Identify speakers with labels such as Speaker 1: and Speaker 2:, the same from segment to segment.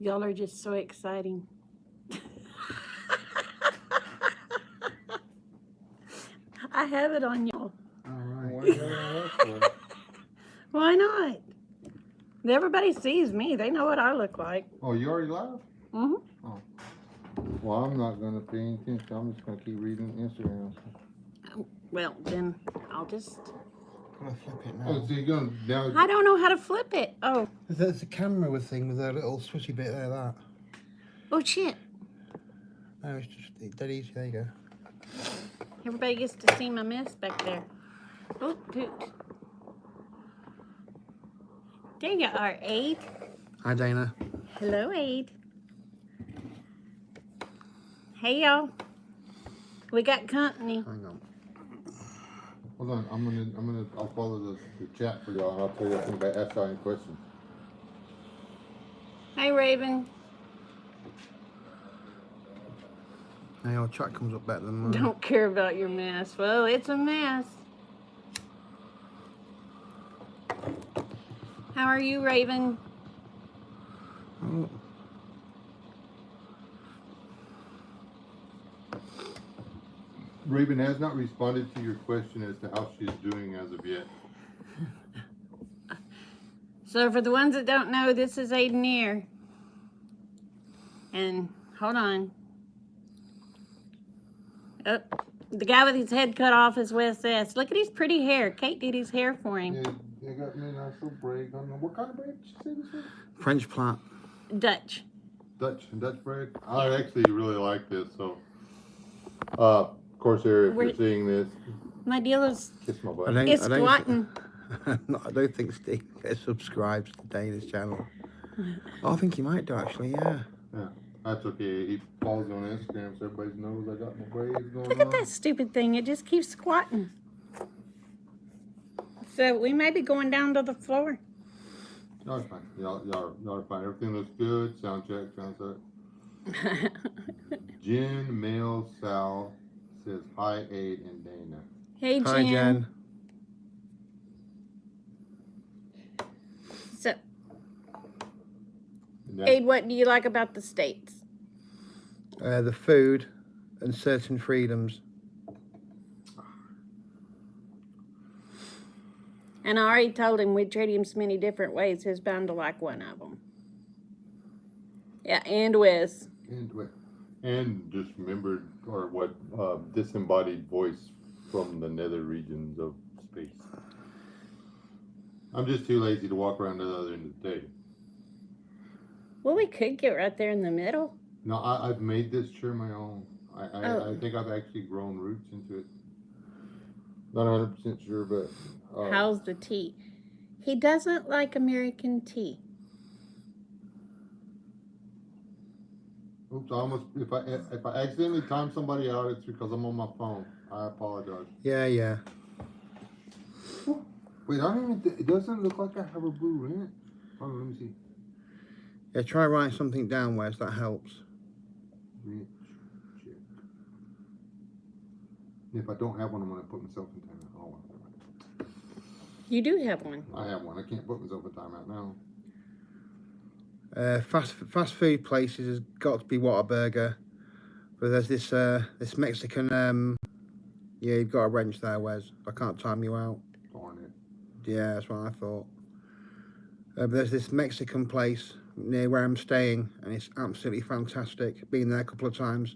Speaker 1: Y'all are just so exciting. I have it on y'all.
Speaker 2: All right.
Speaker 3: Why are you having on us for?
Speaker 1: Why not? Everybody sees me. They know what I look like.
Speaker 2: Oh, you already live?
Speaker 1: Hmm.
Speaker 3: Well, I'm not going to pay any attention. I'm just going to keep reading Instagram.
Speaker 1: Well, then I'll just.
Speaker 4: I'm gonna flip it
Speaker 2: Oh,
Speaker 4: now.
Speaker 2: so you're going to now.
Speaker 1: I don't know how to flip it. Oh,
Speaker 4: There's a camera thing with a little switchy bit there. That.
Speaker 1: oh shit!
Speaker 4: No, it's just dead easy. There you go.
Speaker 1: Everybody gets to see my mess back there. Oh, poot. There you are, Aid.
Speaker 4: Hi, Dana.
Speaker 1: Hello, Aid. Hey, y'all. We got company.
Speaker 4: Hang on.
Speaker 2: Hold on. I'll follow the chat for y'all, and I'll tell you if anybody asks y'all any questions.
Speaker 1: Hey, Raven.
Speaker 4: Now your chat comes up better than mine.
Speaker 1: Don't care about your mess. Well, it's a mess. How are you, Raven?
Speaker 4: Oh,
Speaker 2: Raven has not responded to your question as to how she's doing as of yet.
Speaker 1: So for the ones that don't know, this is Aiden here. And hold on. Oh, the guy with his head cut off is Wes S. Look at his pretty hair. Kate did his hair for him.
Speaker 2: Yeah, they got me a nice little braid on. What kind of braid did you say this was?
Speaker 4: French plait.
Speaker 1: Dutch.
Speaker 2: Dutch braid. I actually really like this. So, of course, Eric, if you're seeing this,
Speaker 1: My deal is
Speaker 2: kiss my
Speaker 4: I
Speaker 2: butt.
Speaker 4: don't,
Speaker 1: it's
Speaker 4: I don't,
Speaker 1: squatting.
Speaker 4: I don't think Steve subscribes to Dana's channel. Oh, I think he might do actually. Yeah.
Speaker 2: Yeah, that's okay. He follows me on Instagram, so everybody knows I got my braids going
Speaker 1: Look at
Speaker 2: on.
Speaker 1: that stupid thing. It just keeps squatting. So we may be going down to the floor.
Speaker 2: Y'all are fine. Y'all are fine. Everything looks good. Sound check. Jen Mail Sal says hi, Aid and Dana.
Speaker 1: Hey, Jen.
Speaker 4: Hi, Jen.
Speaker 1: So,
Speaker 2: And that-
Speaker 1: Aid, what do you like about the States?
Speaker 4: The food and certain freedoms.
Speaker 1: And I already told him we'd treat him so many different ways. He's bound to like one of them. Yeah, and Wes.
Speaker 2: And just remembered, or what, disembodied voice from the nether regions of space. I'm just too lazy to walk around to the other end of the day.
Speaker 1: Well, we could get right there in the middle.
Speaker 2: No, I've made this chair my own.
Speaker 1: Oh.
Speaker 2: I think I've actually grown roots into it. Not 100% sure, but
Speaker 1: How's the tea? He doesn't like American tea.
Speaker 2: oops, I almost if I accidentally time somebody out, it's because I'm on my phone. I apologize.
Speaker 4: Yeah.
Speaker 2: Wait, I don't even. It doesn't look like I have a blue rent. Hold on, let me see.
Speaker 4: Yeah, try writing something down, Wes. That helps.
Speaker 2: Rent check. If I don't have one, I'm gonna put myself in timeout. Oh, well.
Speaker 1: You do have one.
Speaker 2: I have one. I can't put myself in timeout now.
Speaker 4: Fast food places has got to be Whataburger, but there's this Mexican. Yeah, you've got a wrench there, Wes. I can't time you out.
Speaker 2: Darn it.
Speaker 4: Yeah, that's what I thought. But there's this Mexican place near where I'm staying, and it's absolutely fantastic. Been there a couple of times.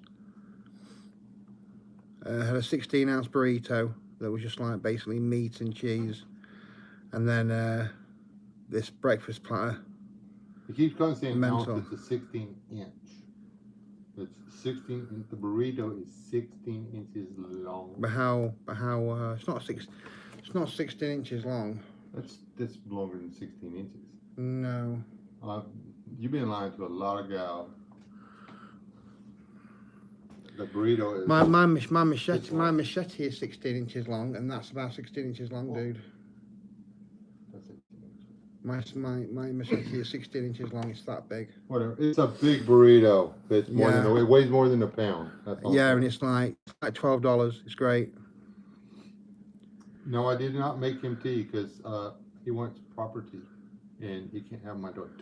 Speaker 4: Had a 16-ounce burrito that was just like basically meat and cheese, and then this breakfast platter.
Speaker 2: It keeps going saying ounce.
Speaker 4: Mental.
Speaker 2: It's a 16 inch. It's 16. The burrito is 16 inches long.
Speaker 4: But how? It's not 16 inches long.
Speaker 2: That's longer than 16 inches.
Speaker 4: No.
Speaker 2: You've been lying to a lot of gals. The burrito is.
Speaker 4: My machete is 16 inches long, and that's about 16 inches long, dude.
Speaker 2: That's it.
Speaker 4: My machete is 16 inches long. It's that big.
Speaker 2: Whatever. It's a big burrito. It's more than it weighs more than a pound. That's all.
Speaker 4: Yeah, and it's like $12. It's great.
Speaker 2: No, I did not make him tea because he wants proper tea, and he can't have my dirt.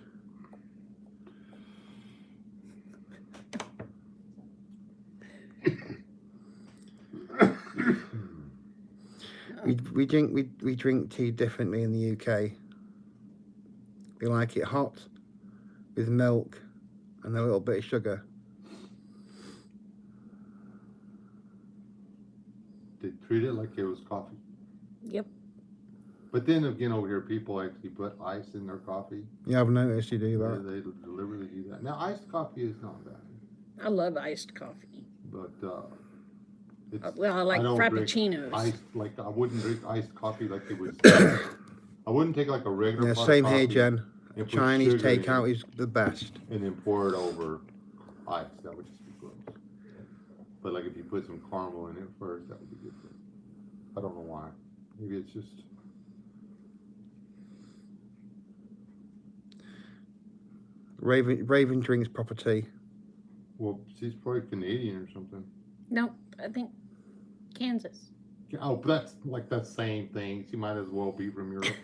Speaker 4: We drink tea differently in the UK. We like it hot, with milk, and a little bit of sugar.
Speaker 2: They treat it like it was coffee.
Speaker 1: Yep.
Speaker 2: But then again, over here, people actually put ice in their coffee.
Speaker 4: Yeah, I've noticed you do that.
Speaker 2: They deliberately do that. Now, iced coffee is not bad,
Speaker 1: I love iced coffee.
Speaker 2: but it's,
Speaker 1: Well, I like
Speaker 2: don't drink
Speaker 1: frappuccinos.
Speaker 2: iced, like I wouldn't drink iced coffee like it was. I wouldn't take like a regular.
Speaker 4: Yeah,
Speaker 2: pot of
Speaker 4: same here,
Speaker 2: coffee
Speaker 4: Jen.
Speaker 2: and put
Speaker 4: Chinese
Speaker 2: sugar in it
Speaker 4: takeout is the best.
Speaker 2: and then pour it over ice. That would just be gross. But like if you put some caramel in it first, that would be good. I don't know why. Maybe it's just.
Speaker 4: Raven drinks proper tea.
Speaker 2: Well, she's probably Canadian or something.
Speaker 1: Nope, I think Kansas.
Speaker 2: Oh, but that's like that same thing. She might as well be from Europe.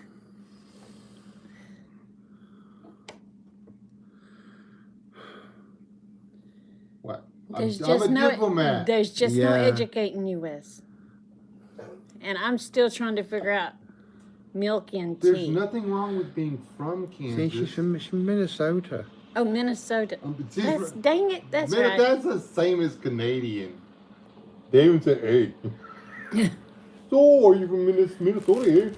Speaker 2: What?
Speaker 1: There's
Speaker 2: I'm
Speaker 1: just
Speaker 2: a
Speaker 1: no.
Speaker 2: diplomat.
Speaker 1: There's just no
Speaker 4: Yeah.
Speaker 1: educating you, Wes. And I'm still trying to figure out milk and tea.
Speaker 2: There's nothing wrong with being from
Speaker 4: See,
Speaker 2: Kansas.
Speaker 4: she's from Minnesota.
Speaker 1: Oh, Minnesota.
Speaker 2: She's
Speaker 1: That's,
Speaker 2: fr-
Speaker 1: dang it, that's
Speaker 2: Man,
Speaker 1: right.
Speaker 2: That's the same as Canadian. They even say, hey. So, are you from Minnesota?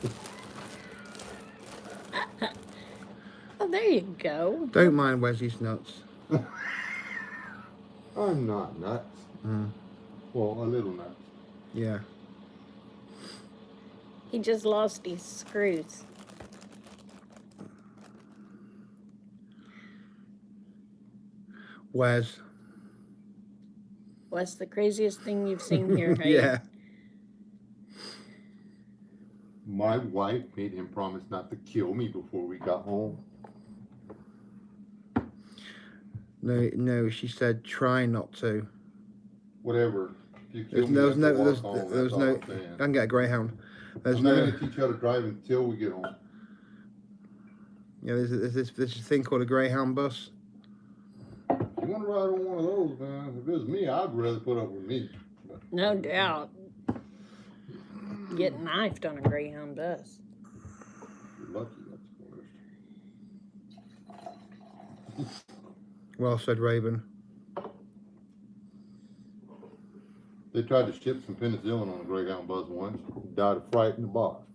Speaker 1: Oh, there you go.
Speaker 4: Don't mind Wesley's nuts.
Speaker 2: I'm not nuts.
Speaker 4: Mm.
Speaker 2: Well, a little nuts.
Speaker 4: Yeah.
Speaker 1: He just lost his screws.
Speaker 4: Wes.
Speaker 1: What's the craziest thing you've seen here, right?
Speaker 4: Yeah.
Speaker 2: My wife made him promise not to kill me before we got home.
Speaker 4: No, she said try not to.
Speaker 2: Whatever. If you kill
Speaker 4: There's
Speaker 2: me,
Speaker 4: no,
Speaker 2: I have to
Speaker 4: there's,
Speaker 2: walk home.
Speaker 4: there's
Speaker 2: That's all
Speaker 4: no,
Speaker 2: I'm saying.
Speaker 4: I can get a Greyhound. There's
Speaker 2: I'm not
Speaker 4: no,
Speaker 2: going to teach you how to drive until we get home.
Speaker 4: yeah, there's this thing called a Greyhound bus.
Speaker 2: You want to ride on one of those, man? If it was me, I'd rather put up with me. But
Speaker 1: No doubt. Get knifed on a Greyhound bus.
Speaker 2: you're lucky that's the worst.
Speaker 4: Well said, Raven.
Speaker 2: They tried to ship some penicillin on a Greyhound bus once. Died of fright in the box.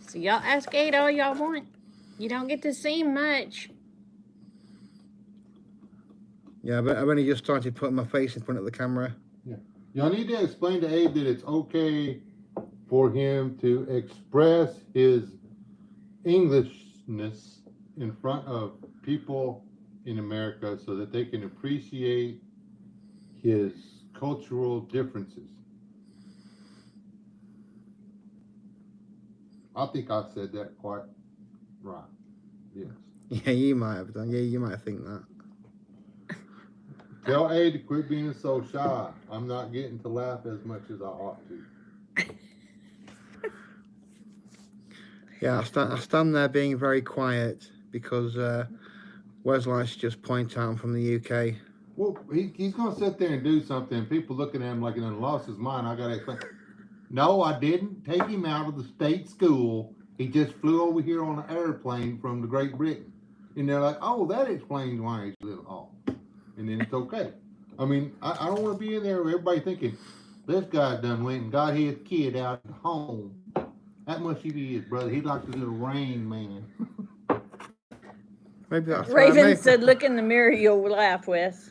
Speaker 1: So y'all ask Ada all y'all want. You don't get to see much.
Speaker 4: Yeah, but I've only just started putting my face in front of the camera.
Speaker 2: Y'all need to explain to Abe that it's okay for him to express his Englishness in front of people in America so that they can appreciate his cultural differences. I think I said that quite right. Yes.
Speaker 4: Yeah, you might have done. Yeah, you might think that.
Speaker 2: Tell Abe to quit being so shy. I'm not getting to laugh as much as I ought to.
Speaker 4: Yeah, I stand there being very quiet because Wes likes to just point out I'm from the UK.
Speaker 2: Well, he's going to sit there and do something. People looking at him like he done lost his mind. I got to explain. No, I didn't take him out of the state school. He just flew over here on an airplane from the Great Britain. And they're like, oh, that explains why he's a little off. And then it's okay. I mean, I don't want to be in there with everybody thinking, this guy done went and got his kid out at home. That must be his brother. He's like the little Rain Man.
Speaker 4: Maybe that's
Speaker 1: Raven said, look in the mirror, you'll laugh, Wes.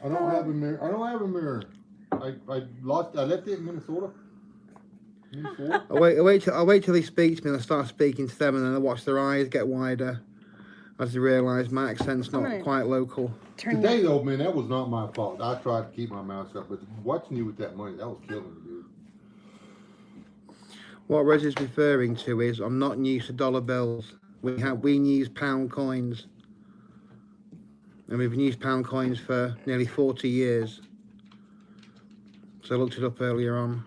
Speaker 2: I don't have a mirror. I don't have a mirror. I left it in Minnesota.
Speaker 4: I'll wait till he speaks to me and I start speaking to them and then I watch their eyes get wider as they realise my accent's not quite local.
Speaker 2: Today though, man, that was not my fault. I tried to keep my mouth shut, but watching you with that money, that was killing me, dude.
Speaker 4: What Reg is referring to is I'm not used to dollar bills. We use pound coins. And we've used pound coins for nearly 40 years. So I looked it up earlier on.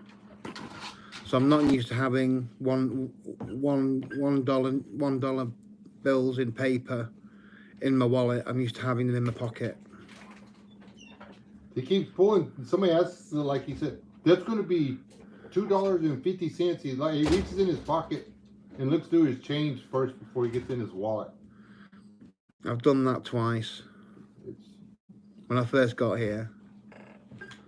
Speaker 4: So I'm not used to having $1 bills in paper in my wallet. I'm used to having them in my pocket.
Speaker 2: He keeps pulling. Somebody asks, like he said, that's going to be $2.50. He reaches in his pocket and looks through his change first before he gets in his wallet.
Speaker 4: I've done that twice. When I first got here.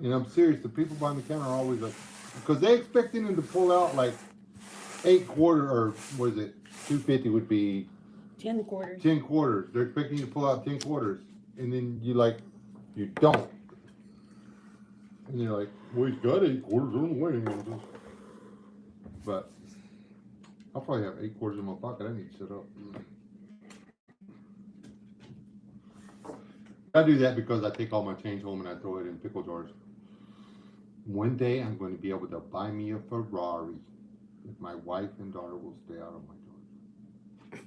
Speaker 2: And I'm serious, the people behind the counter are always like, because they expecting him to pull out like 8 quarter, or what is it, 250 would be
Speaker 1: 10 quarters.
Speaker 2: 10 quarters. They're expecting you to pull out 10 quarters. And then you don't. And you're like, well, he's got 8 quarters on the way. But I'll probably have 8 quarters in my pocket. I need to set up. I do that because I take all my change home and I throw it in pickle jars. One day I'm going to be able to buy me a Ferrari if my wife and daughter will stay out of my jars.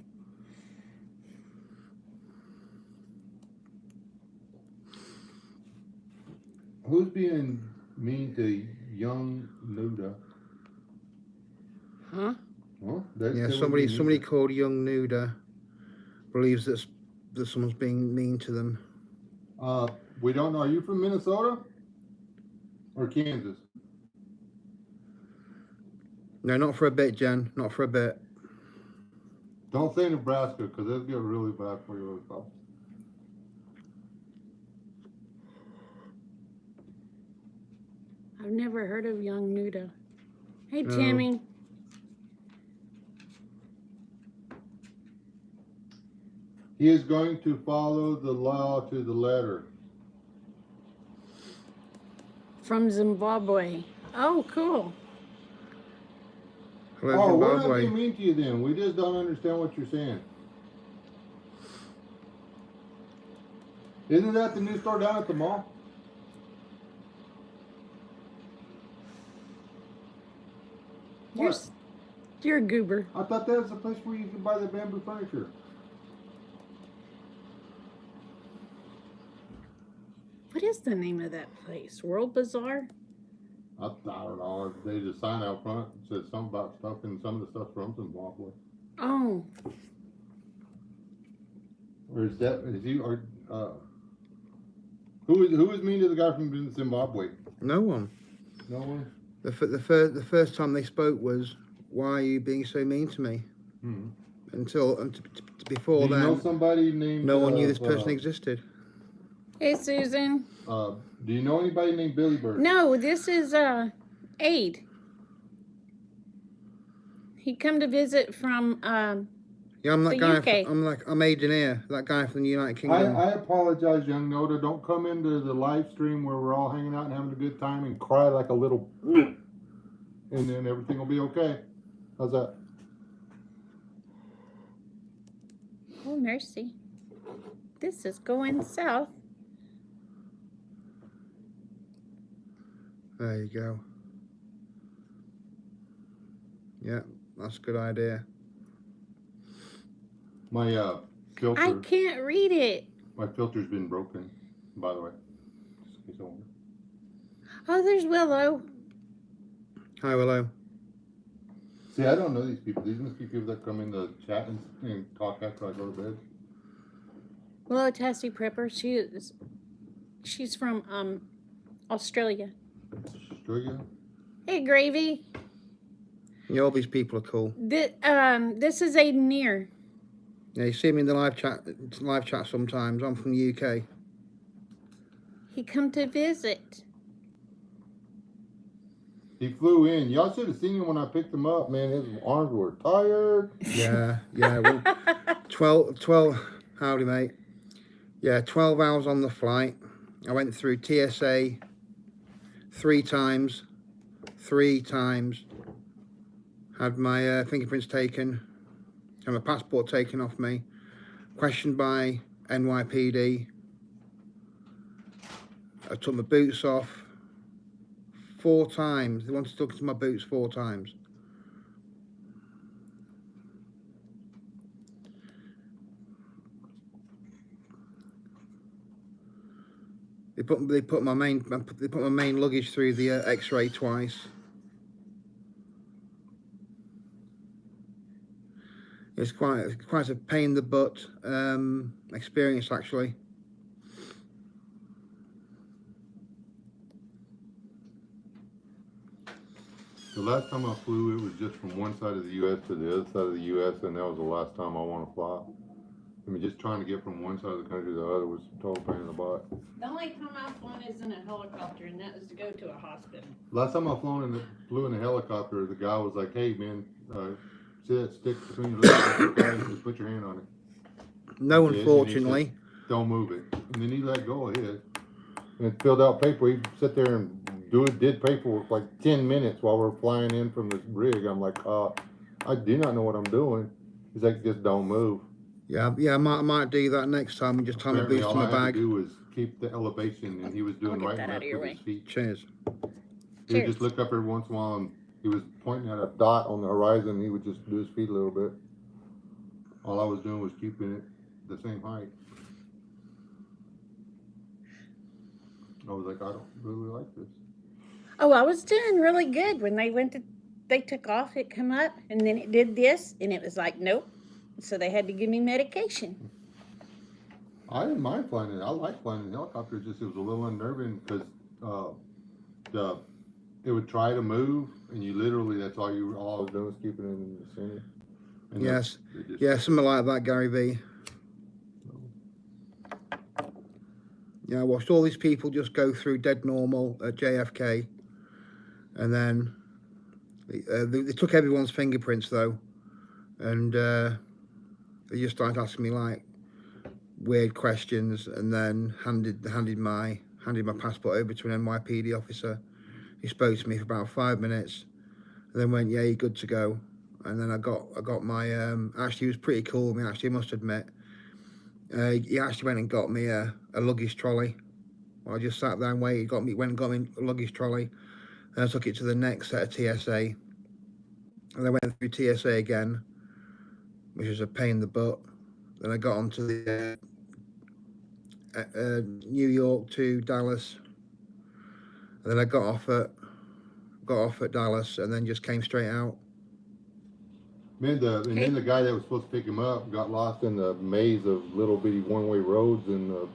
Speaker 2: Who's being mean to young Nuda?
Speaker 1: Huh?
Speaker 2: Well,
Speaker 4: Yeah, somebody called young Nuda believes that someone's being mean to them.
Speaker 2: We don't know. Are you from Minnesota or Kansas?
Speaker 4: No, not for a bit, Jen. Not for a bit.
Speaker 2: Don't say Nebraska because it'll get really bad for you.
Speaker 1: I've never heard of young Nuda. Hey,
Speaker 4: No.
Speaker 1: Tammy.
Speaker 2: He is going to follow the law to the letter.
Speaker 1: From Zimbabwe. Oh, cool.
Speaker 4: Hello,
Speaker 2: We're not
Speaker 4: Zimbabwe.
Speaker 2: being mean to you then. We just don't understand what you're saying. Isn't that the new store down at the mall? What?
Speaker 1: You're a goober.
Speaker 2: I thought that was the place where you could buy the bamboo furniture.
Speaker 1: What is the name of that place? World Bazaar?
Speaker 2: I don't know. There's a sign out front that says something about stuff, and some of the stuff from Zimbabwe.
Speaker 1: Oh,
Speaker 2: Or is he, or, who is mean to the guy from Zimbabwe?
Speaker 4: No one.
Speaker 2: No one?
Speaker 4: The first time they spoke was, "Why are you being so mean to me?"
Speaker 2: Hmm.
Speaker 4: Before
Speaker 2: Do you
Speaker 4: then,
Speaker 2: know somebody named,
Speaker 4: no one knew this person existed.
Speaker 1: hey, Susan.
Speaker 2: Do you know anybody named Billy Bird?
Speaker 1: No, this is Aid. He come to visit from
Speaker 4: Yeah, I'm that
Speaker 1: the
Speaker 4: guy.
Speaker 1: UK.
Speaker 4: I'm Aidan here, that guy from the United Kingdom.
Speaker 2: I apologize, young Noda. Don't come into the live stream where we're all hanging out and having a good time and cry like a little and then everything will be okay. How's that?
Speaker 1: Oh, mercy. This is going south.
Speaker 4: There you go. Yeah, that's a good idea.
Speaker 2: My filter.
Speaker 1: I can't read it.
Speaker 2: My filter's been broken, by the way. Just in case I wonder.
Speaker 1: Oh, there's Willow.
Speaker 4: Hi, Willow.
Speaker 2: See, I don't know these people. These must be people that come in the chat and talk after I go to bed.
Speaker 1: Willow Tassie Prepper. She's from Australia.
Speaker 2: Australia?
Speaker 1: Hey, Gravy.
Speaker 4: Yeah, all these people are cool.
Speaker 1: This is Aiden here.
Speaker 4: Yeah, you see me in the live chat sometimes. I'm from the UK.
Speaker 1: He come to visit.
Speaker 2: He flew in. Y'all should have seen him when I picked him up, man. His arms were tired.
Speaker 4: Yeah. Well, 12, howdy, mate. Yeah, 12 hours on the flight. I went through TSA 3 times. Had my fingerprints taken. Had my passport taken off me. Questioned by NYPD. I took my boots off 4 times. They wanted to look into my boots 4 times. They put my main luggage through the X-ray twice. It's quite a pain in the butt experience, actually.
Speaker 2: The last time I flew, it was just from one side of the U.S. to the other side of the U.S., and that was the last time I want to fly. I mean, just trying to get from one side of the country to the other was a total pain in the butt.
Speaker 1: The only time I've flown is in a helicopter, and that was to go to a hospital.
Speaker 2: Last time I flew in a helicopter, the guy was like, "Hey, man, see that stick between your legs? Just put your hand on it."
Speaker 4: No,
Speaker 2: Yeah,
Speaker 4: unfortunately.
Speaker 2: said, don't move it. And then he let go of his. And filled out paper. He'd sit there and did paperwork like 10 minutes while we're flying in from this rig. I'm like, I do not know what I'm doing. He's like, just don't move.
Speaker 4: Yeah, I might do that next time and just tie my
Speaker 2: Apparently,
Speaker 4: boots to
Speaker 2: all
Speaker 4: my
Speaker 2: I had
Speaker 4: bag.
Speaker 2: to do was keep the elevation, and he was doing
Speaker 1: I'll
Speaker 2: right
Speaker 1: get
Speaker 2: and
Speaker 1: that out
Speaker 2: left
Speaker 1: of your
Speaker 2: with
Speaker 1: way.
Speaker 2: his feet.
Speaker 4: Cheers.
Speaker 2: He would just look up every once in a while, and he was pointing at a dot on the horizon, and he would just do his feet a little bit. All I was doing was keeping it the same height. I was like, I don't really like this.
Speaker 1: Oh, I was doing really good when they took off, it come up, and then it did this, and it was like, nope. So they had to give me medication.
Speaker 2: I didn't mind flying it. I like flying in helicopters. Just it was a little unnerving because it would try to move, and you literally that's all I was doing was keeping it in the center. And
Speaker 4: Yes, yeah, something like that, Gary V. Yeah, I watched all these people just go through dead normal at JFK, and then they took everyone's fingerprints though, and they just started asking me like weird questions, and then handed my passport over to an NYPD officer. He spoke to me for about 5 minutes, and then went, "Yeah, you're good to go." And then I got my actually he was pretty cool with me, actually, I must admit. He actually went and got me a luggage trolley. I just sat there and waited. Went and got me a luggage trolley. And I took it to the next set of TSA. And I went through TSA again, which was a pain in the butt. Then I got onto the New York to Dallas. And then I got off at Dallas, and then just came straight out.
Speaker 2: Then the guy that was supposed to pick him up got lost in the maze of little bitty one-way roads in the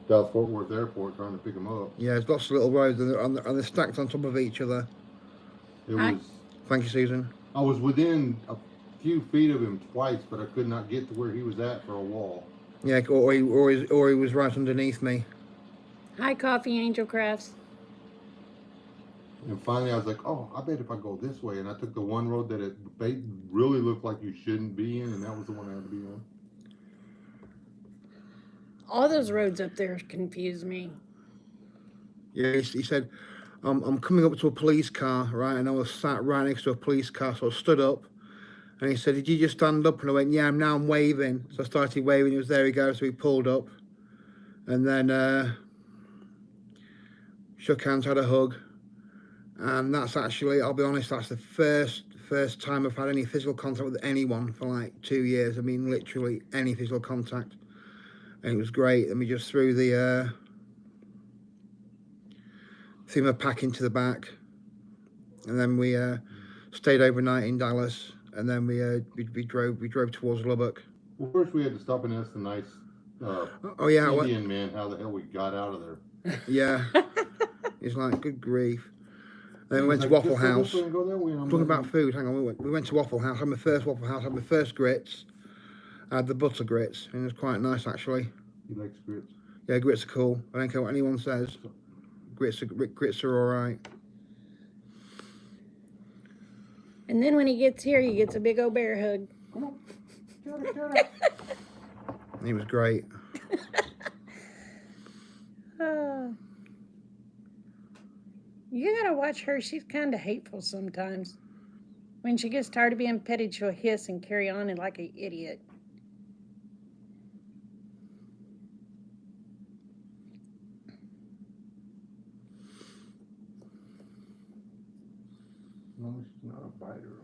Speaker 2: Dallas Fort Worth Airport trying to pick him up.
Speaker 4: Yeah, there's lots of little roads, and they're stacked on top of each other.
Speaker 2: It was.
Speaker 4: Thank you, Susan.
Speaker 2: I was within a few feet of him twice, but I could not get to where he was at for a wall.
Speaker 4: Yeah, or he was right underneath me.
Speaker 1: Hi, Coffee Angel Crafts.
Speaker 2: And finally, I was like, "Oh, I bet if I go this way," and I took the one road that it really looked like you shouldn't be in, and that was the one I had to be on.
Speaker 1: All those roads up there confuse me.
Speaker 4: Yeah, he said, I'm coming up to a police car, right? And I was sat right next to a police car, so I stood up. And he said, "Did you just stand up?" And I went, "Yeah, I'm waving." So I started waving. He was, "There we go." So he pulled up. And then shook hands, had a hug. And that's actually, I'll be honest, that's the first time I've had any physical contact with anyone for like 2 years. I mean, literally any physical contact. And it was great. And we just threw my pack into the back. And then we stayed overnight in Dallas. And then we drove towards Lubbock.
Speaker 2: Well, first we had to stop and ask the nice Indian man how the hell we got out of there.
Speaker 4: Yeah. It's like, good grief. Then we went to Waffle House. Talking about food, hang on, we went to Waffle House, had my first Waffle House, had my first grits. I had the butter grits, and it was quite nice actually.
Speaker 2: He likes grits.
Speaker 4: Yeah, grits are cool. I don't care what anyone says. Grits are alright.
Speaker 1: And then when he gets here, he gets a big old bear hug.
Speaker 2: Come on.
Speaker 4: He was great.
Speaker 1: You gotta watch her. She's kind of hateful sometimes. When she gets tired of being petted, she'll hiss and carry on like an idiot.
Speaker 2: No, she's not a biter.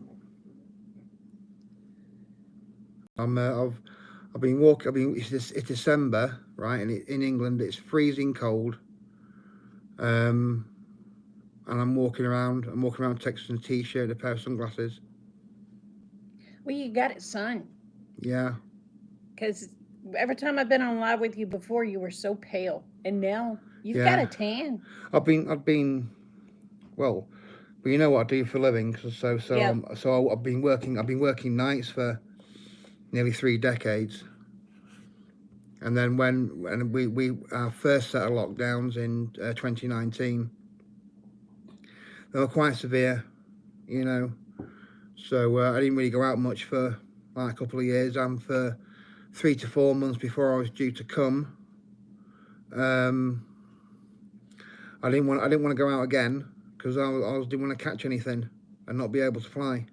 Speaker 4: I've been walking. It's December, right? And in England, it's freezing cold. And I'm walking around Texas in a t-shirt and a pair of sunglasses.
Speaker 1: Well, you got it, son.
Speaker 4: Yeah.
Speaker 1: Because every time I've been on live with you before, you were so pale, and now you've
Speaker 4: Yeah.
Speaker 1: got a tan.
Speaker 4: I've been, well, but you know what I do for a living,
Speaker 1: Yeah.
Speaker 4: I've been working nights for nearly 3 decades. And then when we our first set of lockdowns in 2019, they were quite severe, you know. So I didn't really go out much for like a couple of years, and for 3 to 4 months before I was due to come, I didn't want to go out again because I didn't want to catch anything and not be able to fly.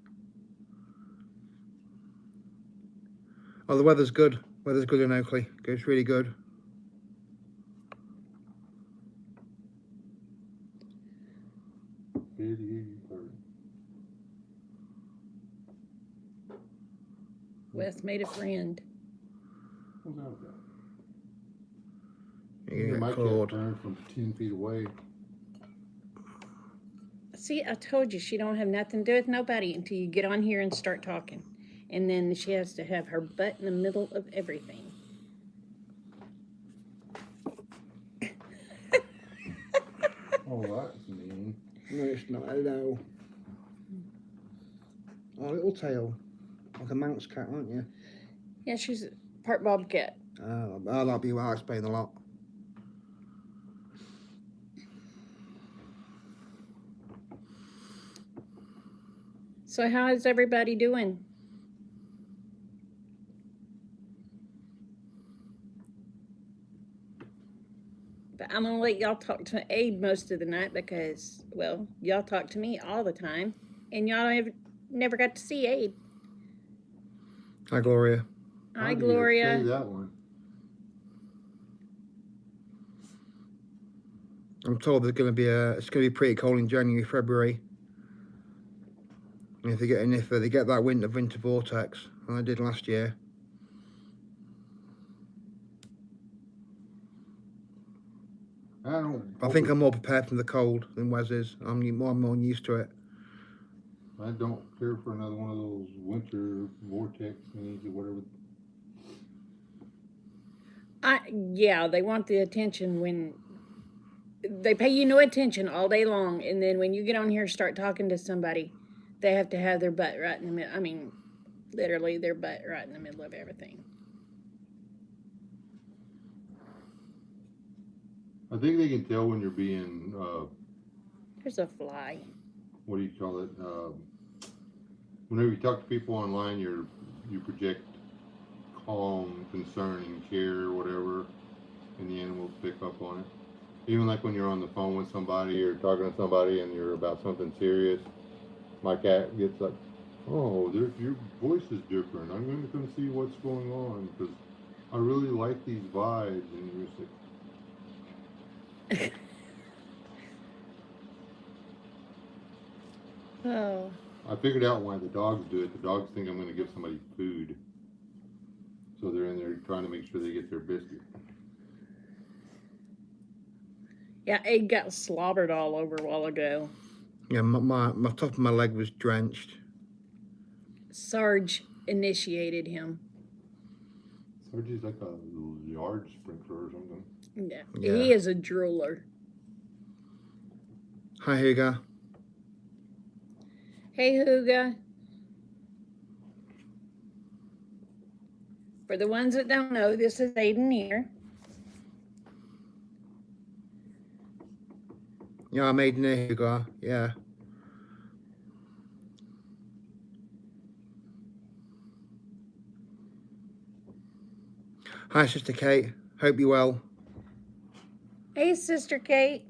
Speaker 4: Oh, the weather's good. Weather's good in Oakley. It's really good.
Speaker 1: Wes made a friend.
Speaker 2: What's that about?
Speaker 4: You
Speaker 2: Yeah,
Speaker 4: get
Speaker 2: my cat
Speaker 4: clawed.
Speaker 2: turned from 10 feet away.
Speaker 1: See, I told you she don't have nothing to do with nobody until you get on here and start talking. And then she has to have her butt in the middle of everything.
Speaker 2: Oh, that's mean.
Speaker 4: No, it's not. Hello. Oh, little tail. Like a Manx cat, aren't you?
Speaker 1: Yeah, she's part bobcat.
Speaker 4: Oh, that'll be well. I'll explain a lot.
Speaker 1: So how is everybody doing? But I'm gonna let y'all talk to Abe most of the night because, well, y'all talk to me all the time, and y'all never got to see Abe.
Speaker 4: Hi, Gloria.
Speaker 1: Hi,
Speaker 2: How do you
Speaker 1: Gloria.
Speaker 2: say that one?
Speaker 4: I'm told it's going to be pretty cold in January, February. And if they get that winter vortex, like I did last year. I think I'm more prepared for the cold than Wes is. I'm more used to it.
Speaker 2: I don't care for another one of those winter vortex things or whatever.
Speaker 1: Yeah, they want the attention when they pay you no attention all day long, and then when you get on here and start talking to somebody, they have to have their butt right in the middle. I mean, literally their butt right in the middle of everything.
Speaker 2: I think they can tell when you're being,
Speaker 1: There's a fly.
Speaker 2: what do you call it? Whenever you talk to people online, you project calm, concern, and care, or whatever, and the animals pick up on it. Even like when you're on the phone with somebody or talking to somebody and you're about something serious, my cat gets like, oh, your voice is different. I'm going to come see what's going on because I really like these vibes. And you're just like,
Speaker 1: Oh.
Speaker 2: I figured out why the dogs do it. The dogs think I'm going to give somebody food. So they're in there trying to make sure they get their biscuit.
Speaker 1: Yeah, Egg got slobbered all over a while ago.
Speaker 4: Yeah, my top of my leg was drenched.
Speaker 1: Sarge initiated him.
Speaker 2: Sergey's like a yard sprinkler or something.
Speaker 1: Yeah. He is a drooler.
Speaker 4: Hi, Hugo.
Speaker 1: Hey, Huga. For the ones that don't know, this is Aiden here.
Speaker 4: Yeah, I made near Hugo. Yeah. Hi, Sister Kate. Hope you're well.
Speaker 1: Hey, Sister Kate.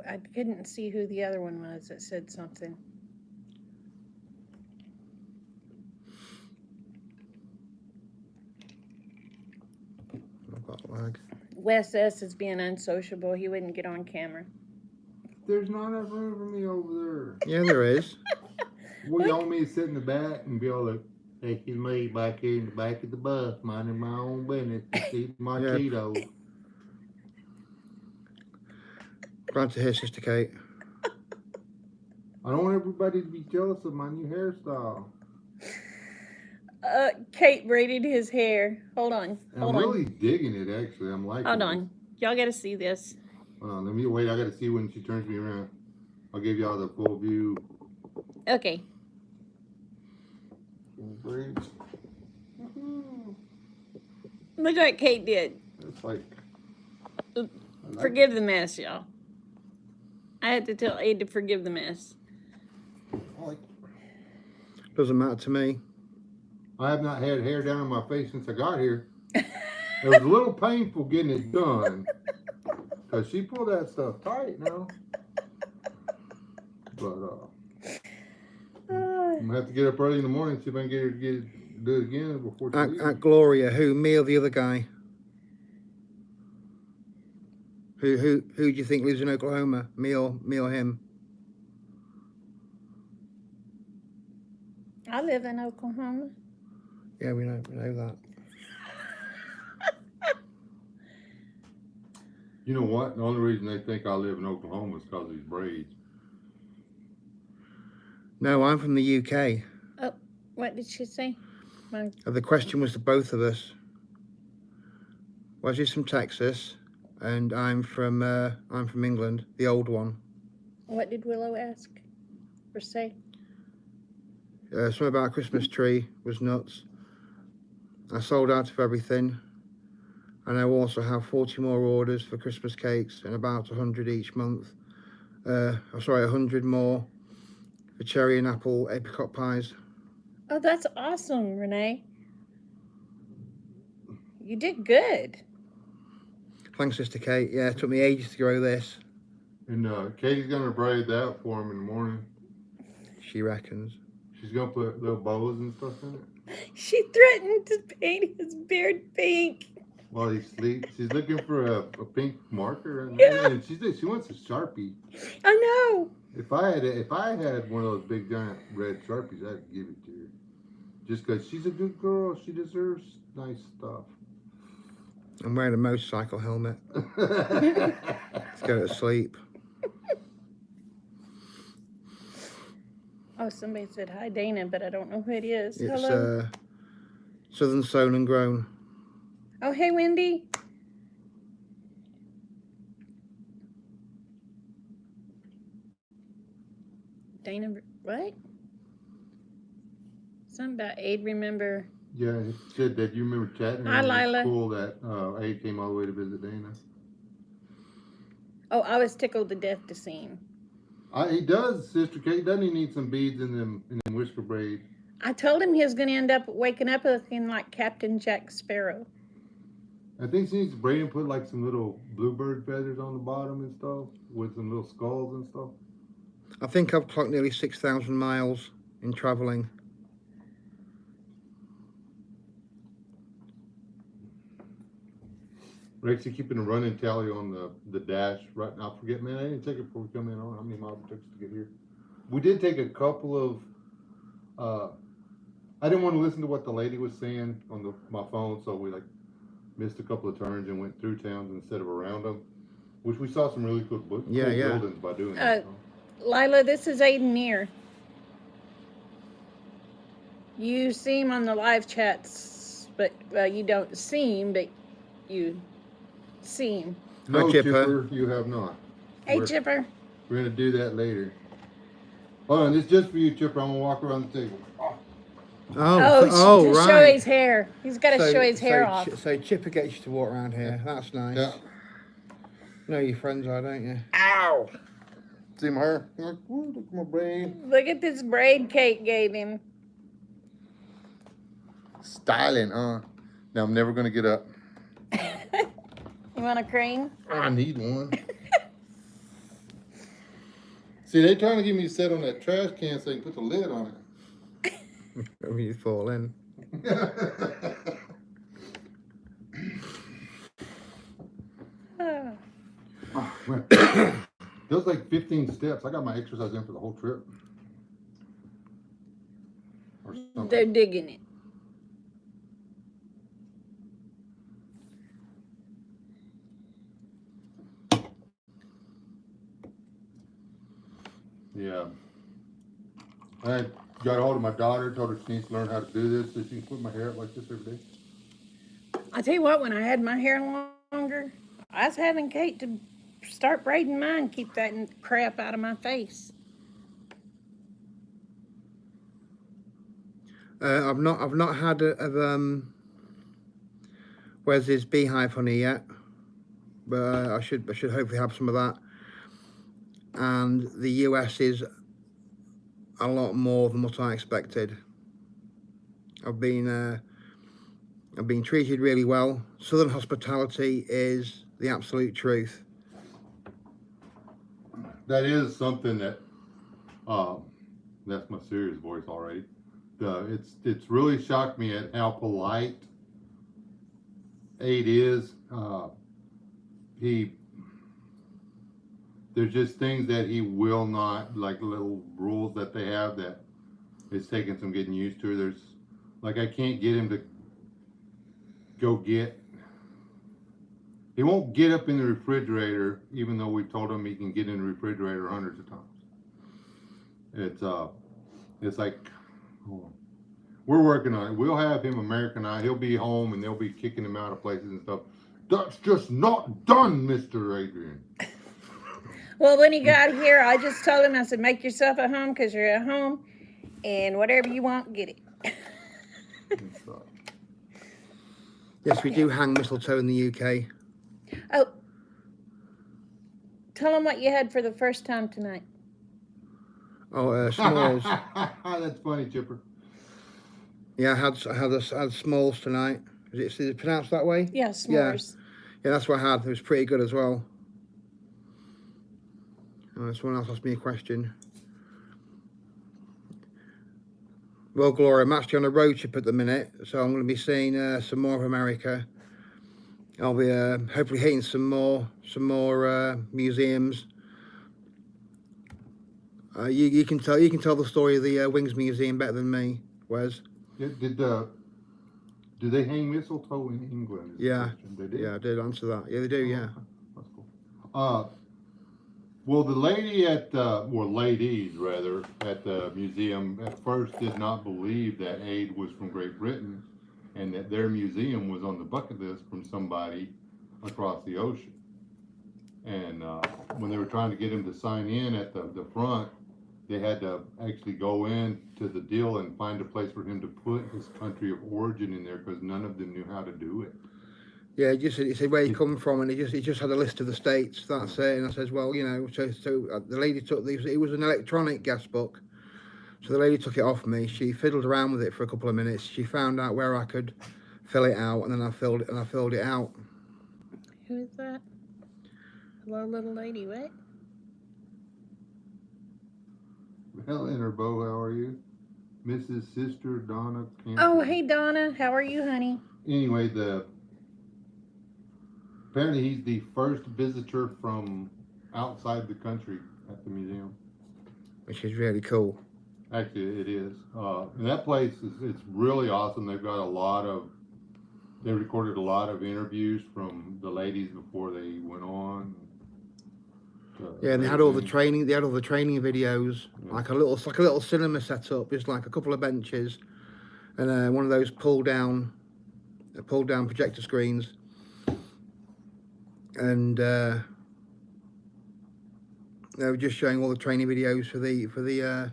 Speaker 1: I couldn't see who the other one was that said something.
Speaker 4: I've got lag.
Speaker 1: Wes S. is being unsociable. He wouldn't get on camera.
Speaker 2: There's not enough room for me over there.
Speaker 4: Yeah, there is.
Speaker 2: Well, you want me to sit in the back and be all like, "This is me back here in the back of the bus, minding my own business, eating my Cheetos."
Speaker 4: Glad to hear, Sister Kate.
Speaker 2: I don't want everybody to be jealous of my new hairstyle.
Speaker 1: Kate braided his hair. Hold on.
Speaker 2: And
Speaker 1: Hold
Speaker 2: I'm
Speaker 1: on.
Speaker 2: really digging it, actually. I'm liking
Speaker 1: Hold
Speaker 2: it.
Speaker 1: on. Y'all got to see this.
Speaker 2: Hold on, let me wait. I got to see when she turns me around. I'll give y'all the full view.
Speaker 1: Okay.
Speaker 2: Braids.
Speaker 1: Look what Kate did.
Speaker 2: It's like.
Speaker 1: Forgive the mess, y'all. I had to tell Aid to forgive the mess.
Speaker 4: Doesn't matter to me.
Speaker 2: I have not had hair down on my face since I got here. It was a little painful getting it done. Because she pulled that stuff tight now. But I'm going to have to get up early in the morning, see if I can get her to do it again before she leaves.
Speaker 4: At Gloria, who? Me or the other guy? Who do you think lives in Oklahoma? Me or him?
Speaker 1: I live in Oklahoma.
Speaker 4: Yeah, we know that.
Speaker 2: You know what? The only reason they think I live in Oklahoma is because of these braids.
Speaker 4: No, I'm from the UK.
Speaker 1: Oh, what did she say?
Speaker 4: The question was to both of us. Wesley's from Texas, and I'm from England, the old one.
Speaker 1: What did Willow ask or say?
Speaker 4: Something about a Christmas tree was nuts. I sold out of everything, and I also have 40 more orders for Christmas cakes and about 100 each month. 100 more for cherry and apple apricot pies.
Speaker 1: Oh, that's awesome, Renee. You did good.
Speaker 4: Thanks, Sister Kate. Yeah, it took me ages to grow this.
Speaker 2: And Katie's going to braid that for him in the morning.
Speaker 4: She reckons.
Speaker 2: She's going to put little bows and stuff in it.
Speaker 1: She threatened to paint his beard pink.
Speaker 2: While he sleeps. She's looking for a pink marker.
Speaker 1: Yeah.
Speaker 2: And she wants a Sharpie.
Speaker 1: I know.
Speaker 2: If I had one of those big giant red Sharpies, I'd give it to her. Just because she's a good girl, she deserves nice stuff.
Speaker 4: I'm wearing a motorcycle helmet. Let's go to sleep.
Speaker 1: Oh, somebody said hi, Dana, but I don't know who it is.
Speaker 4: It's
Speaker 1: Hello.
Speaker 4: Southern Sown and Grown.
Speaker 1: Oh, hey, Wendy. Dana, what? Something about Aid remember.
Speaker 2: Yeah, it said that you remember chatting.
Speaker 1: Hi, Lila.
Speaker 2: It's cool that Aid came all the way to visit Dana.
Speaker 1: Oh, I was tickled to death to see him.
Speaker 2: He does, Sister Kate. Doesn't he need some beads in them whisker braids?
Speaker 1: I told him he was going to end up waking up looking like Captain Jack Sparrow.
Speaker 2: I think she needs to braid and put like some little bluebird feathers on the bottom and stuff with some little skulls and stuff.
Speaker 4: I think I've clocked nearly 6,000 miles in travelling.
Speaker 2: We're actually keeping a running tally on the dash right now. I forget, man, I didn't check it before we come in on how many miles it took us to get here. We did take a couple of, I didn't want to listen to what the lady was saying on my phone, so we like missed a couple of turns and went through towns instead of around them, which we saw some really cool buildings by doing that.
Speaker 1: Lila, this is Aiden Neer. You see him on the live chats, but you don't see him, but you see him.
Speaker 2: No,
Speaker 4: Hi, Chipper.
Speaker 2: Chipper, you have not.
Speaker 1: Hey, Chipper.
Speaker 2: We're going to do that later. Hold on, this is just for you, Chipper. I'm going to walk around the table.
Speaker 1: To
Speaker 4: right.
Speaker 1: show his hair. He's got to show his hair off.
Speaker 4: So Chipper gets you to walk around here. That's nice.
Speaker 2: Yeah.
Speaker 4: You know who your friends are, don't you?
Speaker 2: Ow! See my hair? You're like, ooh, look at my brain.
Speaker 1: Look at this braid Kate gave him.
Speaker 2: Styling, huh? Now I'm never going to get up.
Speaker 1: You want a crane?
Speaker 2: I need one. See, they're trying to get me to sit on that trash can so you can put the lid on it.
Speaker 4: When you fall in.
Speaker 2: Oh, man. Those like 15 steps. I got my exercise in for the whole trip. Or something.
Speaker 1: They're digging it.
Speaker 2: Yeah. I got hold of my daughter, told her she needs to learn how to do this so she can put my hair up like this every day.
Speaker 1: I tell you what, when I had my hair longer, I was having Kate to start braiding mine, keep that crap out of my face.
Speaker 4: I've not had Wes's beehive honey yet, but I should hopefully have some of that. And the US is a lot more than what I expected. I've been treated really well. Southern hospitality is the absolute truth.
Speaker 2: That is something that, that's my serious voice already. It's really shocked me at how polite Aid is. There's just things that he will not, like little rules that they have that it's taking some getting used to. There's, like, I can't get him to go get, he won't get up in the refrigerator, even though we told him he can get in the refrigerator hundreds of times. It's like, we're working on it. We'll have him Americanized. He'll be home and they'll be kicking him out of places and stuff. That's just not done, Mr. Adrian.
Speaker 1: Well, when he got here, I just told him, I said, make yourself at home because you're at home, and whatever you want, get it.
Speaker 4: Yes, we do hang mistletoe in the UK.
Speaker 1: Oh, tell him what you had for the first time tonight.
Speaker 4: Oh, s'mores.
Speaker 2: That's funny, Chipper.
Speaker 4: Yeah, I had s'mores tonight. Is it pronounced that way?
Speaker 1: Yeah, s'mores.
Speaker 4: Yeah, that's what I had. It was pretty good as well. Oh, someone else asked me a question. Well, Gloria, I'm actually on a road trip at the minute, so I'm going to be seeing some more of America. I'll be hopefully hitting some more museums. You can tell the story of the Wings Museum better than me, Wes.
Speaker 2: Do they hang mistletoe in England?
Speaker 4: Yeah,
Speaker 2: they do.
Speaker 4: Yeah, I did answer that. Yeah, they do. Yeah.
Speaker 2: That's cool. Well, the lady ladies rather, at the museum at first did not believe that Aid was from Great Britain and that their museum was on the bucket list from somebody across the ocean. And when they were trying to get him to sign in at the front, they had to actually go in to the deal and find a place for him to put his country of origin in there because none of them knew how to do it.
Speaker 4: Yeah, he said where he come from, and he just had a list of the states. That's it. And I says, well, so the lady took these. It was an electronic guest book, so the lady took it off me. She fiddled around with it for a couple of minutes. She found out where I could fill it out, and then I filled it out.
Speaker 1: Who is that? Hello, little lady. What?
Speaker 2: Helen Herbo, how are you? Mrs. Sister Donna Campbell.
Speaker 1: Oh, hey Donna, how are you, honey?
Speaker 2: Anyway, apparently he's the first visitor from outside the country at the museum.
Speaker 4: Which is really cool.
Speaker 2: Actually, it is. And that place it's really awesome. They've got they recorded a lot of interviews from the ladies before they went on.
Speaker 4: Yeah, and they had all the training. They had all the training videos,
Speaker 2: Yeah.
Speaker 4: like a little cinema setup, just like a couple of benches, and one of those pull down projector screens. And they were just showing all the training videos for the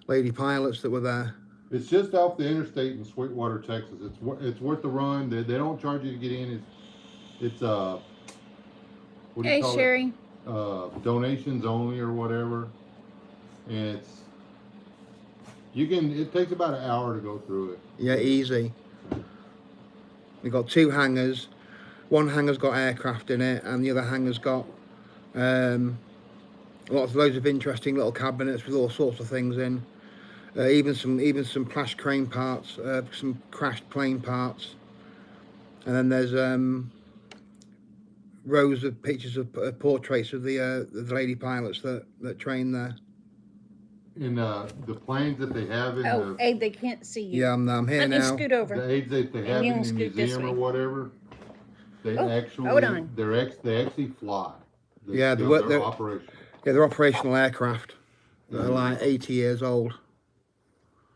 Speaker 4: lady pilots that were there.
Speaker 2: It's just off the interstate in Sweetwater, Texas. It's worth the run. They don't charge you to get in. It's what do you
Speaker 1: Hey,
Speaker 2: call
Speaker 1: Sherry.
Speaker 2: it? Donations only or whatever. And it takes about an hour to go through it.
Speaker 4: Yeah, easy. We've got two hangars. One hangar's got aircraft in it, and the other hangar's got loads of interesting little cabinets with all sorts of things in. Even some crashed crane parts, some crashed plane parts, and then there's rows of pictures of portraits of the lady pilots that train there.
Speaker 2: In the planes that they have in
Speaker 1: Oh, Aid, they can't see you.
Speaker 4: Yeah, I'm here
Speaker 1: Let me
Speaker 4: now.
Speaker 1: scoot over.
Speaker 2: the aids that they have
Speaker 1: you
Speaker 2: in
Speaker 1: can
Speaker 2: the
Speaker 1: scoot this
Speaker 2: museum or
Speaker 1: way.
Speaker 2: whatever, they
Speaker 1: Oh,
Speaker 2: actually
Speaker 1: hold on.
Speaker 2: they actually fly.
Speaker 4: Yeah,
Speaker 2: they're operational.
Speaker 4: Yeah, they're operational aircraft. that are like 80 years old.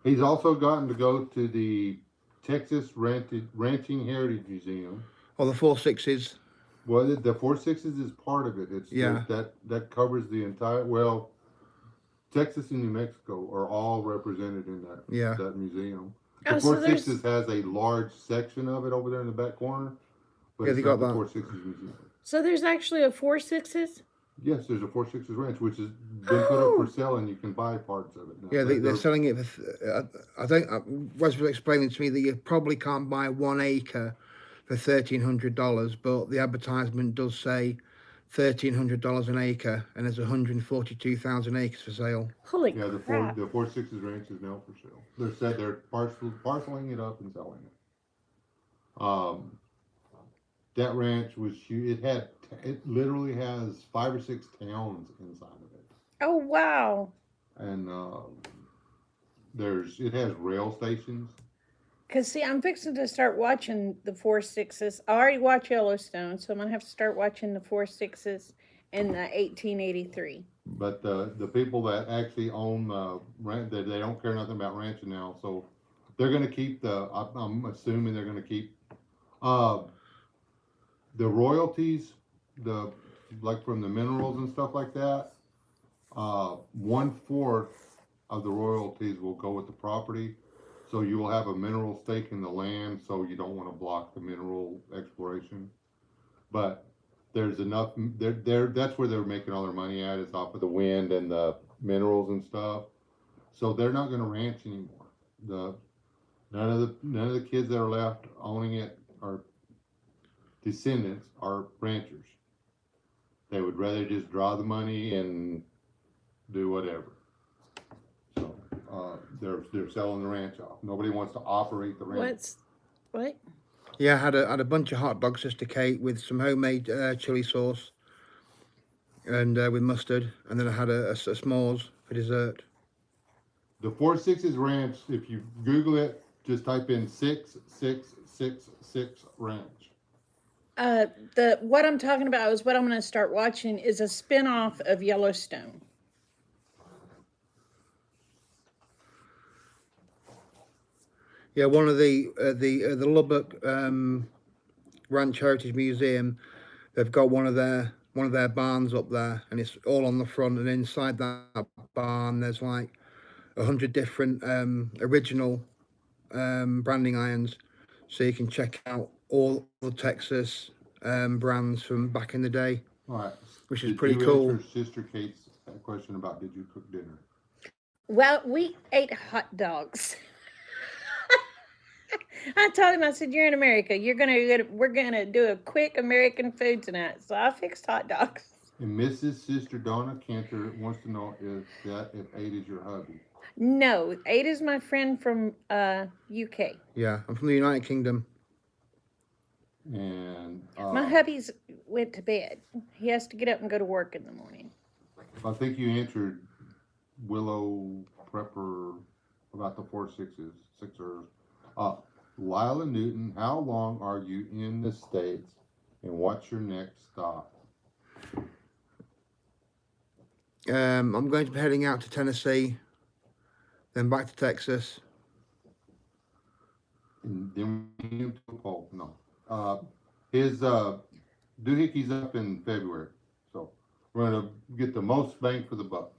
Speaker 2: He's also gotten to go to the Texas Ranching Heritage Museum.
Speaker 4: Or the 4.6s.
Speaker 2: Well, the 4.6s is part of it. It's
Speaker 4: Yeah.
Speaker 2: that covers the entire. Well, Texas and New Mexico are all represented in that museum. The
Speaker 1: Oh, so
Speaker 2: 4.6s has a large section of it over there in the back corner, but
Speaker 4: Yeah,
Speaker 2: it's
Speaker 4: they
Speaker 2: not
Speaker 4: got
Speaker 2: the
Speaker 4: that.
Speaker 2: 4.6s museum.
Speaker 1: So there's actually a 4.6s?
Speaker 2: Yes, there's a 4.6s ranch, which has been put up for
Speaker 1: Oh.
Speaker 2: sale, and you can buy parts of it now.
Speaker 4: Yeah, they're selling it for. I think Wes was explaining to me that you probably can't buy 1 acre for $1,300, but the advertisement does say $1,300 an acre, and there's 142,000 acres for sale.
Speaker 1: Holy
Speaker 2: Yeah,
Speaker 1: crap.
Speaker 2: the 4.6s ranch is now for sale. They're parceling it up and selling it. That ranch was huge. It literally has 5 or 6 towns inside of it,
Speaker 1: Oh, wow.
Speaker 2: and it has rail stations.
Speaker 1: Because, see, I'm fixing to start watching the 4.6s. I already watch Yellowstone, so I'm going to have to start watching the 4.6s and the 1883.
Speaker 2: But the people that actually own ranch, they don't care nothing about ranching now, so they're going to keep I'm assuming they're going to keep the royalties, like from the minerals and stuff like that. 1/4 of the royalties will go with the property, so you will have a mineral stake in the land. So you don't want to block the mineral exploration, but there's enough. That's where they're making all their money at, is off of the wind and the minerals and stuff. So they're not going to ranch anymore. None of the kids that are left owning it are descendants are ranchers. They would rather just draw the money and do whatever. So they're selling the ranch off. Nobody wants to operate the ranch.
Speaker 1: What?
Speaker 4: Yeah, I had a bunch of hot dogs, Sister Kate, with some homemade chili sauce and with mustard, and then I had a s'mores for dessert.
Speaker 2: The 4.6s ranch, if you Google it, just type in 6666 ranch.
Speaker 1: What I'm talking about is what I'm going to start watching is a spin-off of Yellowstone.
Speaker 4: Yeah, one of the Lubbock Ranch Heritage Museum, they've got one of their barns up there, and it's all on the front. And inside that barn, there's like 100 different original branding irons, so you can check out all the Texas brands from back in the day.
Speaker 2: All right.
Speaker 4: Which is pretty cool.
Speaker 2: Answer Sister Kate's question about did you cook dinner?
Speaker 1: Well, we ate hot dogs. I told him, I said, "You're in America. We're gonna do a quick American food tonight." So I fixed hot dogs.
Speaker 2: And Mrs. Sister Donna Cantor wants to know if Ada is your hubby.
Speaker 1: No, Ada's my friend from UK.
Speaker 4: Yeah, I'm from the United Kingdom.
Speaker 2: And
Speaker 1: my hubby's went to bed. He has to get up and go to work in the morning.
Speaker 2: I think you answered Willow Prepper about the 4.6s, sixers. Lila Newton, how long are you in the States, and what's your next stop?
Speaker 4: I'm going to be heading out to Tennessee, then back to Texas.
Speaker 2: And then to Paul. No. His doohickeys up in February. So we're going to get the most bang for the buck.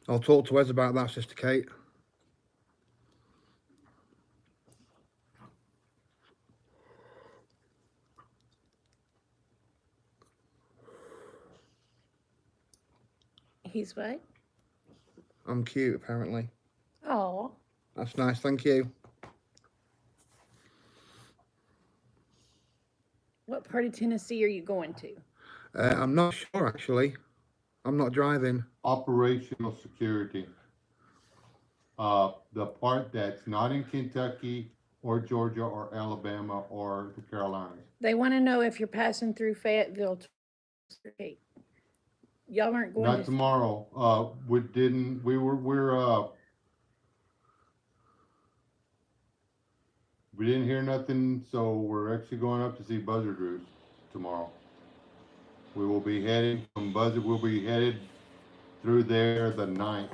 Speaker 4: I'll talk to Wes about that, Sister Kate.
Speaker 1: He's what?
Speaker 4: I'm cute, apparently.
Speaker 1: Oh.
Speaker 4: That's nice, thank you.
Speaker 1: What part of Tennessee are you going to?
Speaker 4: I'm not sure, actually. I'm not driving.
Speaker 2: Operational security. The part that's not in Kentucky or Georgia or Alabama or the Carolinas.
Speaker 1: They want to know if you're passing through Fayetteville. Y'all aren't going.
Speaker 2: Not tomorrow. We didn't. We didn't hear nothing, so we're actually going up to see Buzzard Roost tomorrow. We will be heading from Buzzard. We'll be headed through there the 9th,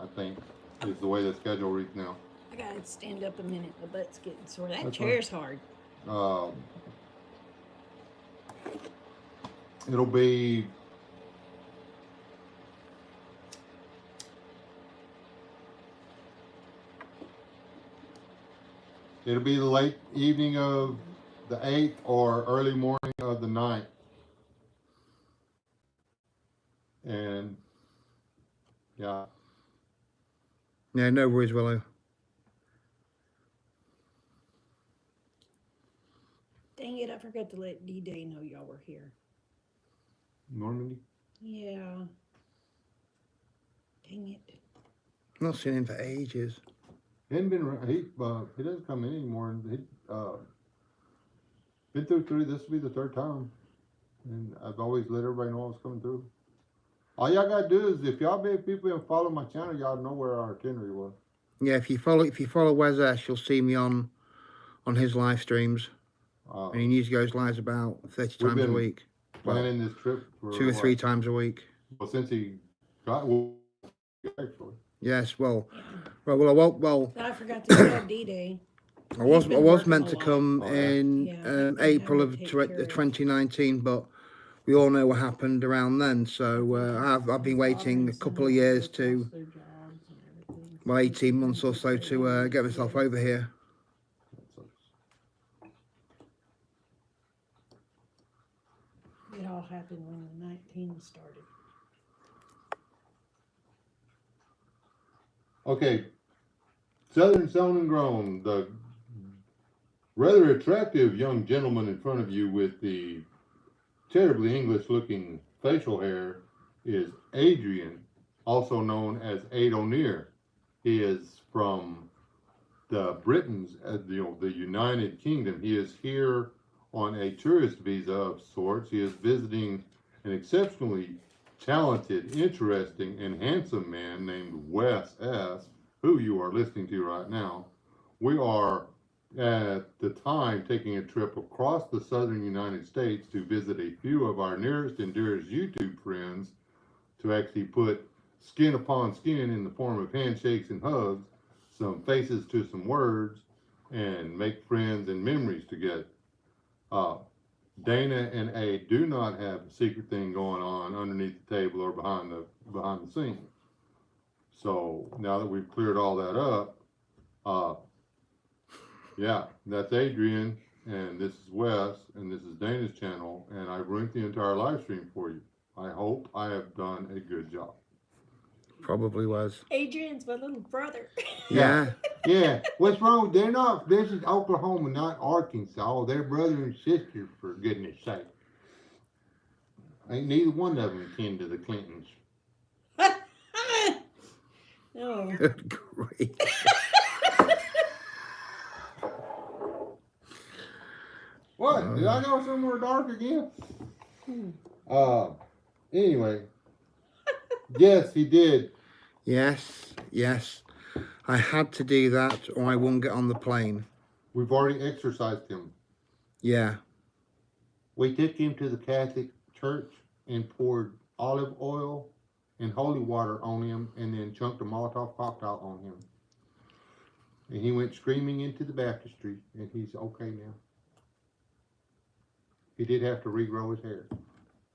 Speaker 2: I think, is the way the schedule reads now.
Speaker 1: I gotta stand up a minute. My butt's getting sore. That
Speaker 2: That's fine.
Speaker 1: chair's hard.
Speaker 2: Um, it'll be the late evening of the 8th or early morning of the 9th. And yeah,
Speaker 4: Yeah, no worries, Willow.
Speaker 1: Dang it, I forgot to let D-Day know y'all were here.
Speaker 2: Normandy.
Speaker 1: Yeah. Dang it.
Speaker 4: Not seen him for ages.
Speaker 2: He hadn't been. He doesn't come in anymore. He been through 3. This will be the 3rd time, and I've always let everybody know I was coming through. All y'all gotta do is, if y'all be people and follow my channel, y'all know where our itinerary was.
Speaker 4: Yeah, if you follow Wes S, you'll see me on his live streams. And he usually goes live about 30
Speaker 2: We've
Speaker 4: times a
Speaker 2: been
Speaker 4: week.
Speaker 2: planning this trip for
Speaker 4: 2 or 3 times a week.
Speaker 2: Well, since he got actually.
Speaker 4: Yes, well,
Speaker 1: Yeah.
Speaker 4: well,
Speaker 1: I forgot to tell D-Day.
Speaker 4: I was
Speaker 1: been working
Speaker 4: meant
Speaker 1: a
Speaker 4: to
Speaker 1: lot.
Speaker 4: come
Speaker 2: Oh, yeah.
Speaker 4: in
Speaker 1: Yeah, he's been
Speaker 4: April
Speaker 1: having
Speaker 4: of
Speaker 1: to take care of-
Speaker 4: 2019, but we all know what happened around then. So I've been waiting a couple of years to, well, 18 months or so to get myself over here.
Speaker 1: It all happened when the 19 started.
Speaker 2: Okay, Southern Sown and Grown, the rather attractive young gentleman in front of you with the terribly English-looking facial hair is Adrian, also known as Aid O'Near. He is from the Britons, the United Kingdom. He is here on a tourist visa of sorts. He is visiting an exceptionally talented, interesting, and handsome man named Wes S., who you are listening to right now. We are at the time taking a trip across the southern United States to visit a few of our nearest and dearest YouTube friends, to actually put skin upon skin in the form of handshakes and hugs, some faces to some words, and make friends and memories together. Dana and A do not have a secret thing going on underneath the table or behind the scenes. So now that we've cleared all that up, yeah, that's Adrian, and this is Wes, and this is Dana's channel, and I've linked the entire live stream for you. I hope I have done a good job.
Speaker 4: Probably was.
Speaker 1: Adrian's my little brother.
Speaker 4: Yeah.
Speaker 2: Yeah, what's wrong? They're not. This is Oklahoma, not Arkansas. They're brother and sister, for goodness sake. Ain't neither one of them kin to the Clintons.
Speaker 1: Oh.
Speaker 4: Good grief.
Speaker 2: What? Did I go somewhere dark again? Anyway. Yes, he did.
Speaker 4: Yes. I had to do that or I wouldn't get on the plane.
Speaker 2: We've already exorcised him.
Speaker 4: Yeah.
Speaker 2: We took him to the Catholic Church and poured olive oil and holy water on him, and then chunked a Molotov cocktail on him. And he went screaming into the baptistry, and he's okay now. He did have to regrow his hair.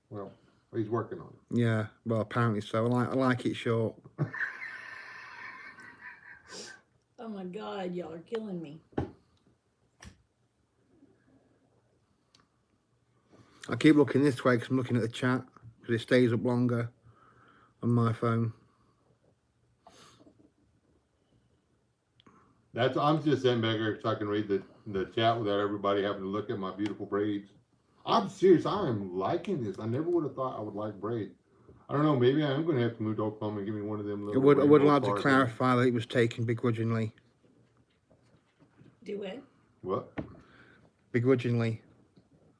Speaker 2: Well, he's working on it.
Speaker 4: Yeah, well, apparently so. I like it short.
Speaker 1: Oh my God, y'all are killing me.
Speaker 4: I keep looking this way because I'm looking at the chat because it stays up longer on my phone.
Speaker 2: I'm just sitting back here so I can read the chat without everybody having to look at my beautiful braids. I'm serious. I am liking this. I never would have thought I would like braids. I don't know. Maybe I am going to have to move to Oklahoma and give me one of them little.
Speaker 4: I would like to
Speaker 2: rainbow
Speaker 4: clarify that it was taken begrudgingly.
Speaker 1: Do it.
Speaker 2: What?
Speaker 4: Begrudgingly.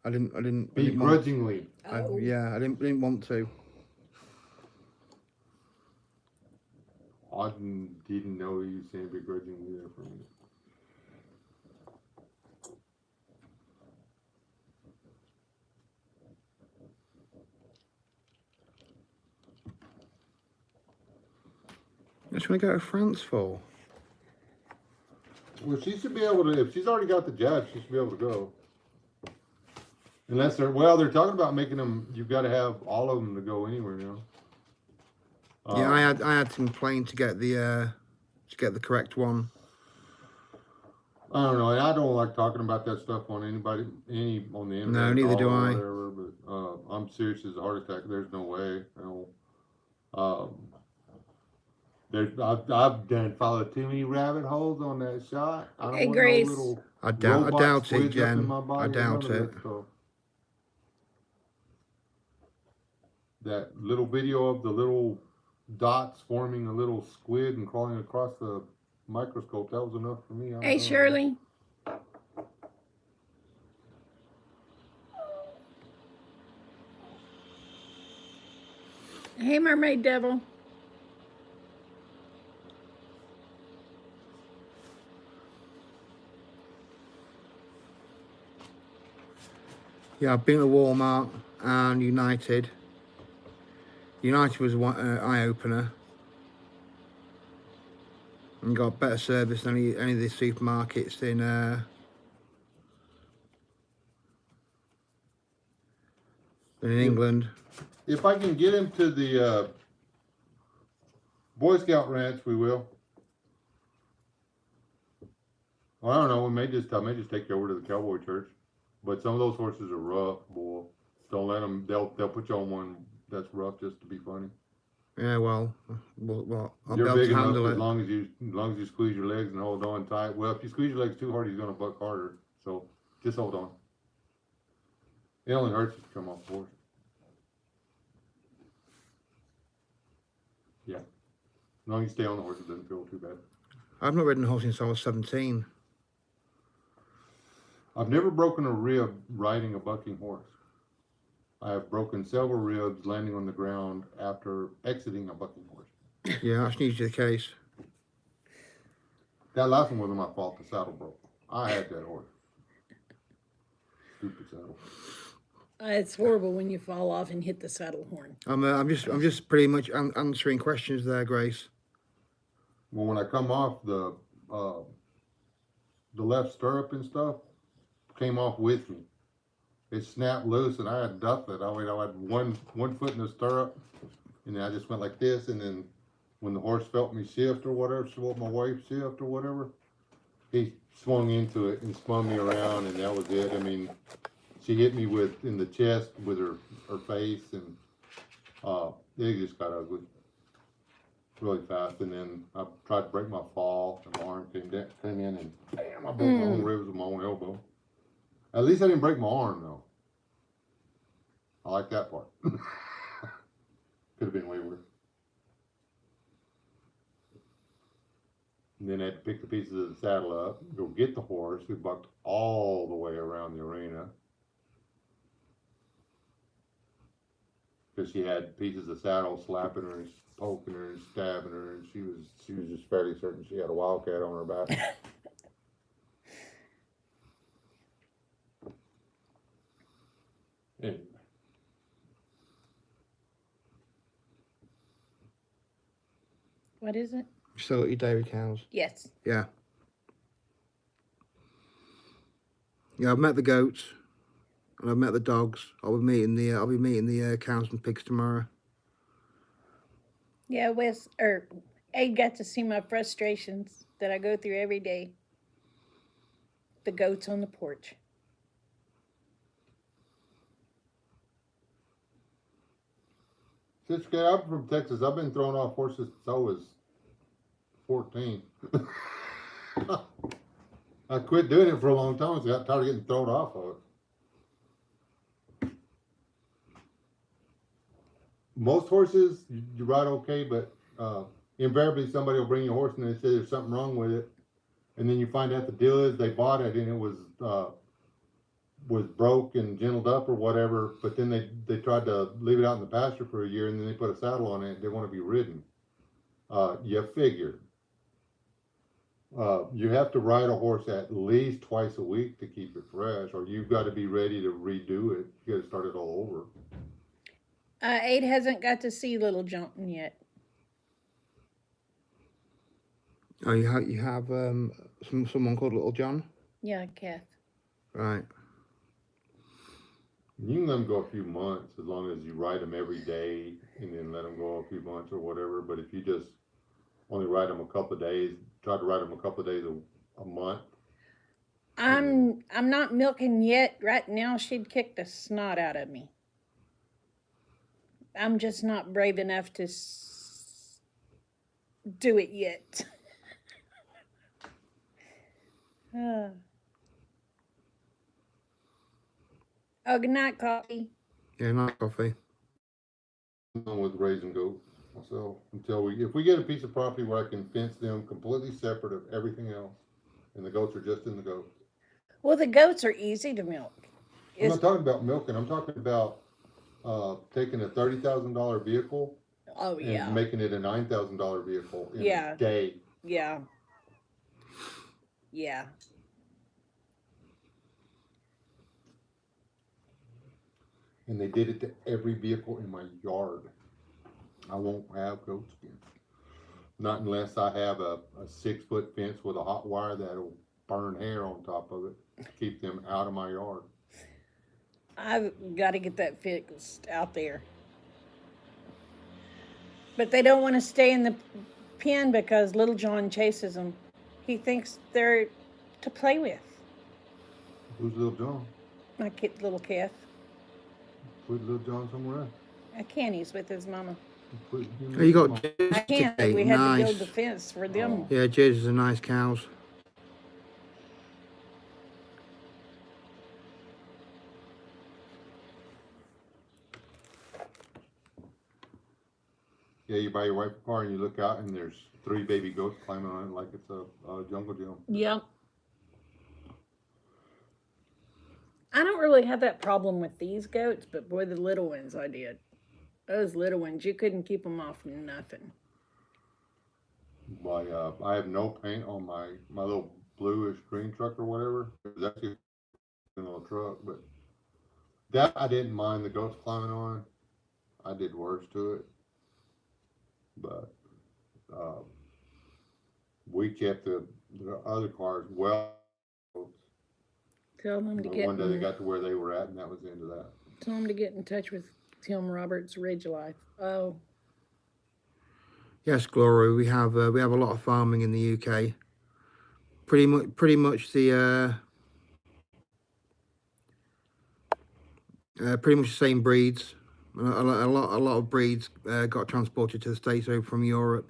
Speaker 4: I didn't.
Speaker 2: Begrudgingly.
Speaker 4: I didn't want to.
Speaker 2: I didn't know you were saying begrudgingly there for me.
Speaker 4: Just want to go to France for.
Speaker 2: Well, she should be able to, if she's already got the jab, she should be able to go. Unless they're talking about making them, you've got to have all of them to go anywhere, you know?
Speaker 4: Yeah, I had to complain to get the correct one.
Speaker 2: I don't know, and I don't like talking about that stuff on on the internet.
Speaker 4: No, neither do I.
Speaker 2: Whatever, but I'm serious as a heart attack. There's no way. You know, I've done followed too many rabbit holes on that shot. I don't
Speaker 1: Hey,
Speaker 2: want
Speaker 1: Grace.
Speaker 2: no little
Speaker 4: I doubt it,
Speaker 2: squids up in
Speaker 4: Jen.
Speaker 2: my body
Speaker 4: I
Speaker 2: or
Speaker 4: doubt
Speaker 2: none of
Speaker 4: it.
Speaker 2: that stuff. That little video of the little dots forming a little squid and crawling across the microscope, that was enough for me. I don't
Speaker 1: Hey,
Speaker 2: know.
Speaker 1: Shirley. Hey, Mermaid Devil.
Speaker 4: Yeah, I've been to Walmart and United. United was one eye opener, and got better service than any of the supermarkets in England.
Speaker 2: If I can get him to the Boy Scout ranch, we will. Well, I don't know. I may just take you over to the cowboy church. But some of those horses are rough, boy. Don't let them. They'll put you on one that's rough just to be funny.
Speaker 4: Yeah, well, I'll be
Speaker 2: You're
Speaker 4: able
Speaker 2: big
Speaker 4: to
Speaker 2: enough
Speaker 4: handle
Speaker 2: as
Speaker 4: it.
Speaker 2: long as you squeeze your legs and hold on tight. Well, if you squeeze your legs too hard, he's gonna buck harder. So just hold on. It only hurts if you come off the horse. Yeah. As long as you stay on the horse, it doesn't feel too bad.
Speaker 4: I've not ridden a horse since I was 17.
Speaker 2: I've never broken a rib riding a bucking horse. I have broken several ribs landing on the ground after exiting a bucking horse.
Speaker 4: Yeah, that's usually the case.
Speaker 2: That last one wasn't my fault. The saddle broke. I had that horse. Stupid saddle.
Speaker 1: It's horrible when you fall off and hit the saddle horn.
Speaker 4: I'm just pretty much answering questions there, Grace.
Speaker 2: Well, when I come off the left stirrup and stuff came off with me. It snapped loose, and I had duffed it. I had one foot in the stirrup, and then I just went like this. And then when the horse felt me shift or whatever, my wife shift or whatever, he swung into it and spun me around, and that was it. I mean, she hit me in the chest with her face, and it just got ugly really fast. And then I tried to break my fall, and my arm came in, and bam, I broke my own ribs with my own elbow. At least I didn't break my arm though. I like that part. Could have been way worse. And then I had to pick the pieces of the saddle up, go get the horse, who bucked all the way around the arena. Because she had pieces of saddle slapping her and poking her and stabbing her, and she was just fairly certain she had a wildcat on her back. Anyway.
Speaker 1: What is it?
Speaker 4: Still got your dairy cows.
Speaker 1: Yes.
Speaker 4: Yeah. Yeah, I've met the goats, and I've met the dogs. I'll be meeting the cows and pigs tomorrow.
Speaker 1: Yeah, Aid got to see my frustrations that I go through every day. The goats on the porch.
Speaker 2: I'm from Texas. I've been throwing off horses since I was 14. I quit doing it for a long time, so I got tired of getting thrown off of it. Most horses, you ride okay, but invariably somebody will bring you a horse and they say there's something wrong with it. And then you find out the deal is they bought it and it was broke and gentled up or whatever, but then they tried to leave it out in the pasture for a year and then they put a saddle on it and they want to be ridden. You figure. You have to ride a horse at least twice a week to keep it fresh, or you've got to be ready to redo it. You got to start it all over.
Speaker 1: Aid hasn't got to see Little Johnson yet.
Speaker 4: Oh, you have someone called Little John,
Speaker 1: Yeah, Kath.
Speaker 4: right?
Speaker 2: You can let them go a few months as long as you ride them every day and then let them go a few months or whatever. But if you just only ride them a couple of days, try to ride them a couple of days a month.
Speaker 1: I'm not milking yet. Right now, she'd kick the snot out of me. I'm just not brave enough to do it yet. Uh. Oh, good night, coffee.
Speaker 4: Yeah, night coffee.
Speaker 2: I'm with raising goats myself until if we get a piece of property where I can fence them completely separate of everything else, and the goats are just in the goats.
Speaker 1: Well, the goats are easy to milk.
Speaker 2: I'm not talking about milking. I'm talking about taking a $30,000 vehicle
Speaker 1: Oh
Speaker 2: and
Speaker 1: yeah,
Speaker 2: making it a $9,000 vehicle in
Speaker 1: yeah,
Speaker 2: a day.
Speaker 1: yeah, yeah.
Speaker 2: And they did it to every vehicle in my yard. I won't have goats again. Not unless I have a 6-foot fence with a hot wire that'll burn hair on top of it to keep them out of my yard.
Speaker 1: I've got to get that fixed out there. But they don't want to stay in the pen because Little John chases them. He thinks they're to play with.
Speaker 2: Who's Little John?
Speaker 1: My kid, little Kath.
Speaker 2: Put Little John somewhere else.
Speaker 1: I can't. He's with his mama.
Speaker 2: Put him
Speaker 4: Oh, you got
Speaker 2: in
Speaker 1: I
Speaker 4: jerseys
Speaker 1: can't.
Speaker 4: today.
Speaker 1: We had to build
Speaker 4: Nice.
Speaker 1: the fence for them.
Speaker 2: Oh.
Speaker 4: Yeah, jerseys are nice cows.
Speaker 2: Yeah, you buy your wife a car and you look out and there's 3 baby goats climbing on it like it's a jungle gym.
Speaker 1: Yep. I don't really have that problem with these goats, but boy, the little ones I did. Those little ones, you couldn't keep them off nothing.
Speaker 2: I have no paint on my little bluish green truck or whatever. It's actually a little truck, but that I didn't mind the goats climbing on. I did worse to it, but uh, we kept the other cars well.
Speaker 1: Tell them to
Speaker 2: But
Speaker 1: get.
Speaker 2: one day they got to where they were at, and that was the end of that.
Speaker 1: Tell them to get in touch with Tim Roberts Ridge Life. Oh,
Speaker 4: Yes, Gloria. We have a lot of farming in the UK. Pretty much the same breeds. A lot of breeds got transported to the States over from Europe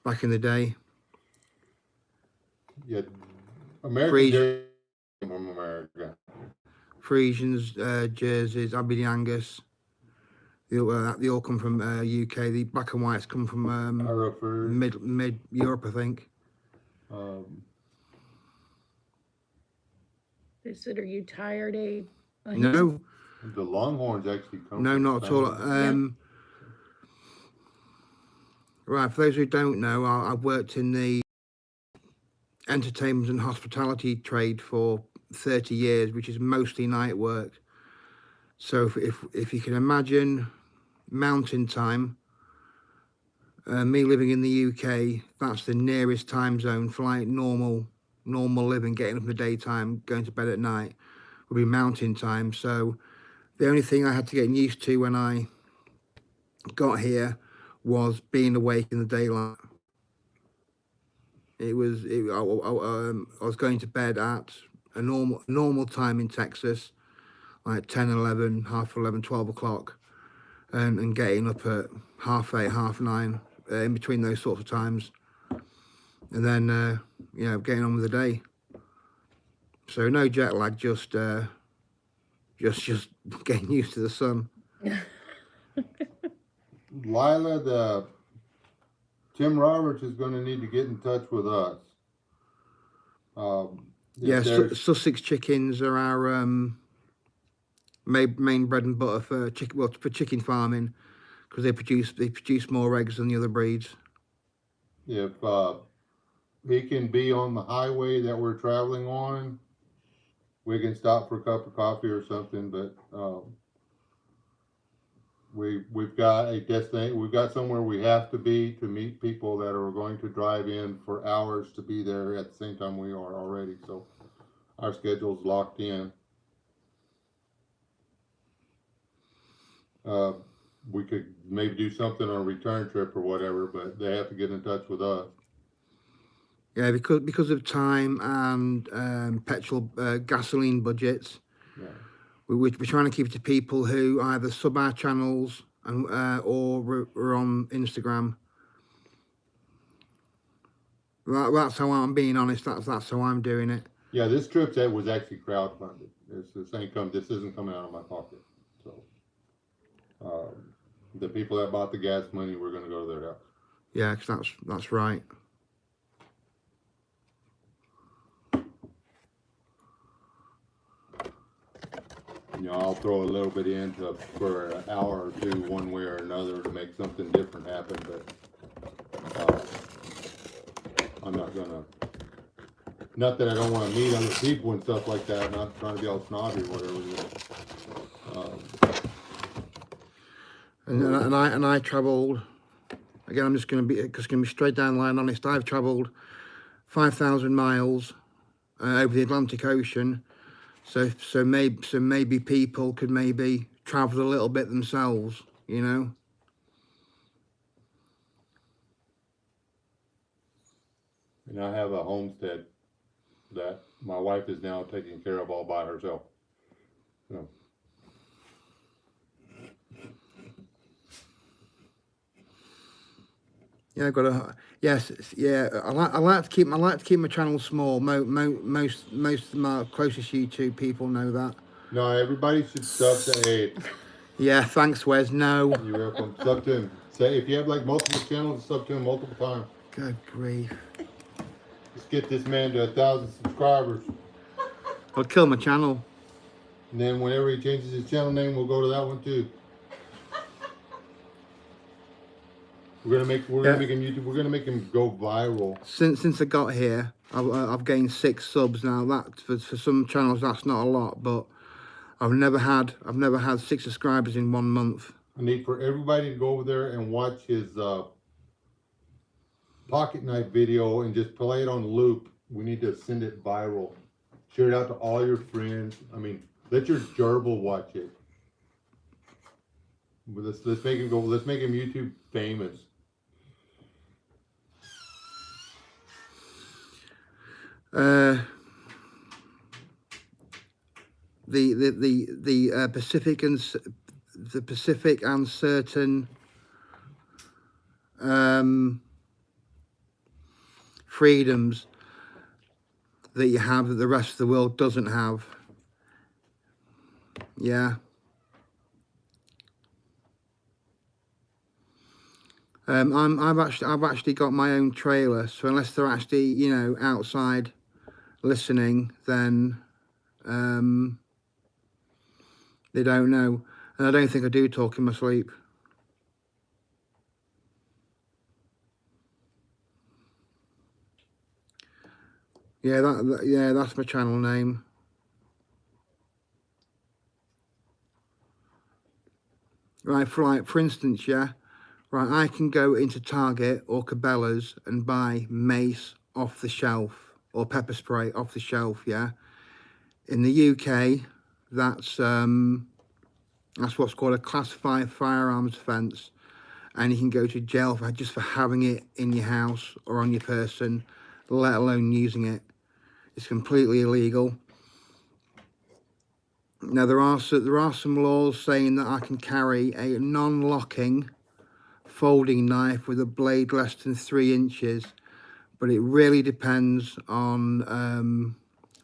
Speaker 4: back in the day.
Speaker 2: Yeah, American
Speaker 4: Friesian,
Speaker 2: Dairy from America.
Speaker 4: Friesians, Jerseys, Aberdeen Angus. They all come from UK. The black and whites come from mid Europe, I think.
Speaker 1: they said, "Are you tired, Abe?"
Speaker 4: No,
Speaker 2: the Longhorns actually come.
Speaker 4: no,
Speaker 2: from
Speaker 4: not at all.
Speaker 2: Spain.
Speaker 4: Right, for those who don't know, I've worked in the entertainment and hospitality trade for 30 years, which is mostly night work. So if you can imagine mountain time, me living in the UK, that's the nearest time zone for like normal living, getting up in the daytime, going to bed at night, would be mountain time. So the only thing I had to get used to when I got here was being awake in the daylight. I was going to bed at a normal time in Texas, like 10, 11, half 11, 12 o'clock, and getting up at 8:30, 9:30, in between those sorts of times, and then getting on with the day. So no jet lag, just getting used to the sun.
Speaker 2: Lila, Tim Roberts is going to need to get in touch with us.
Speaker 4: Sussex chickens are our main bread and butter for chicken farming, because they produce more eggs than the other breeds.
Speaker 2: If he can be on the highway that we're traveling on, we can stop for a cup of coffee or something. But we've got a destination, we've got somewhere we have to be to meet people that are going to drive in for hours to be there at the same time we are already, so our schedule's locked in. We could maybe do something on a return trip or whatever, but they have to get in touch with us.
Speaker 4: Yeah, because of time and petrol, gasoline budgets,
Speaker 2: Yeah.
Speaker 4: we're trying to keep it to people who either sub our channels and or we're on Instagram. That's how I'm being honest. That's how I'm doing it.
Speaker 2: Yeah, this trip that was actually crowdfunded. This isn't coming out of my pocket. So, the people that bought the gas money, we're going to go to their house.
Speaker 4: Yeah, 'cause that's right.
Speaker 2: You know, I'll throw a little bit in for an hour or two, one way or another, to make something different happen. But I'm not gonna. Not that I don't want to meet other people and stuff like that. Not trying to be all snobby or whatever.
Speaker 4: And I travelled. Again, I'm just going to be straight down the line honest. I've travelled 5,000 miles over the Atlantic Ocean. So maybe people could maybe travel a little bit themselves, you know.
Speaker 2: And I have a homestead that my wife is now taking care of all by herself. So.
Speaker 4: Yeah, I've got a yes, yeah. I like to keep my channel small. Most of my closest YouTube people know that.
Speaker 2: No, everybody should sub to Abe.
Speaker 4: Yeah, thanks, Wes. No.
Speaker 2: You're welcome. Sub to him. Say if you have like multiple channels, sub to him multiple times.
Speaker 4: Good grief.
Speaker 2: Let's get this man to 1,000 subscribers.
Speaker 4: I'll kill my channel.
Speaker 2: And then whenever he changes his channel name, we'll go to that one too. We're gonna make him YouTube. We're gonna make him go viral.
Speaker 4: Since I got here, I've gained 6 subs now. That for some channels that's not a lot, but I've never had 6 subscribers in 1 month.
Speaker 2: I need for everybody to go over there and watch his pocket knife video and just play it on loop. We need to send it viral. Share it out to all your friends. I mean, let your gerbil watch it. But let's make him go. Let's make him YouTube famous.
Speaker 4: The Pacific and certain freedoms that you have that the rest of the world doesn't have. Yeah. I've actually got my own trailer, so unless they're actually, you know, outside listening, then they don't know. And I don't think I do talk in my sleep. Yeah, that's my channel name. Right, for instance, yeah. Right, I can go into Target or Cabela's and buy mace off the shelf or pepper spray off the shelf, yeah. In the UK, that's what's called a Class 5 firearms offence, and you can go to jail just for having it in your house or on your person, let alone using it. It's completely illegal. Now there are some laws saying that I can carry a non-locking folding knife with a blade less than 3 inches, but it really depends on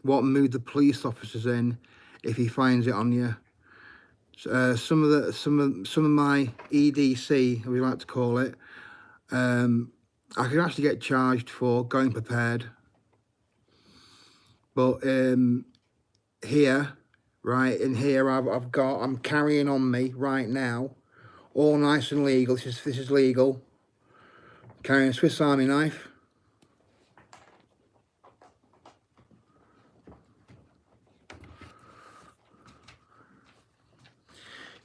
Speaker 4: what mood the police officer's in if he finds it on you. Some of my EDC, we like to call it, I could actually get charged for going prepared. But here, right in here, I'm carrying on me right now, all nice and legal. This is legal. Carrying a Swiss Army knife.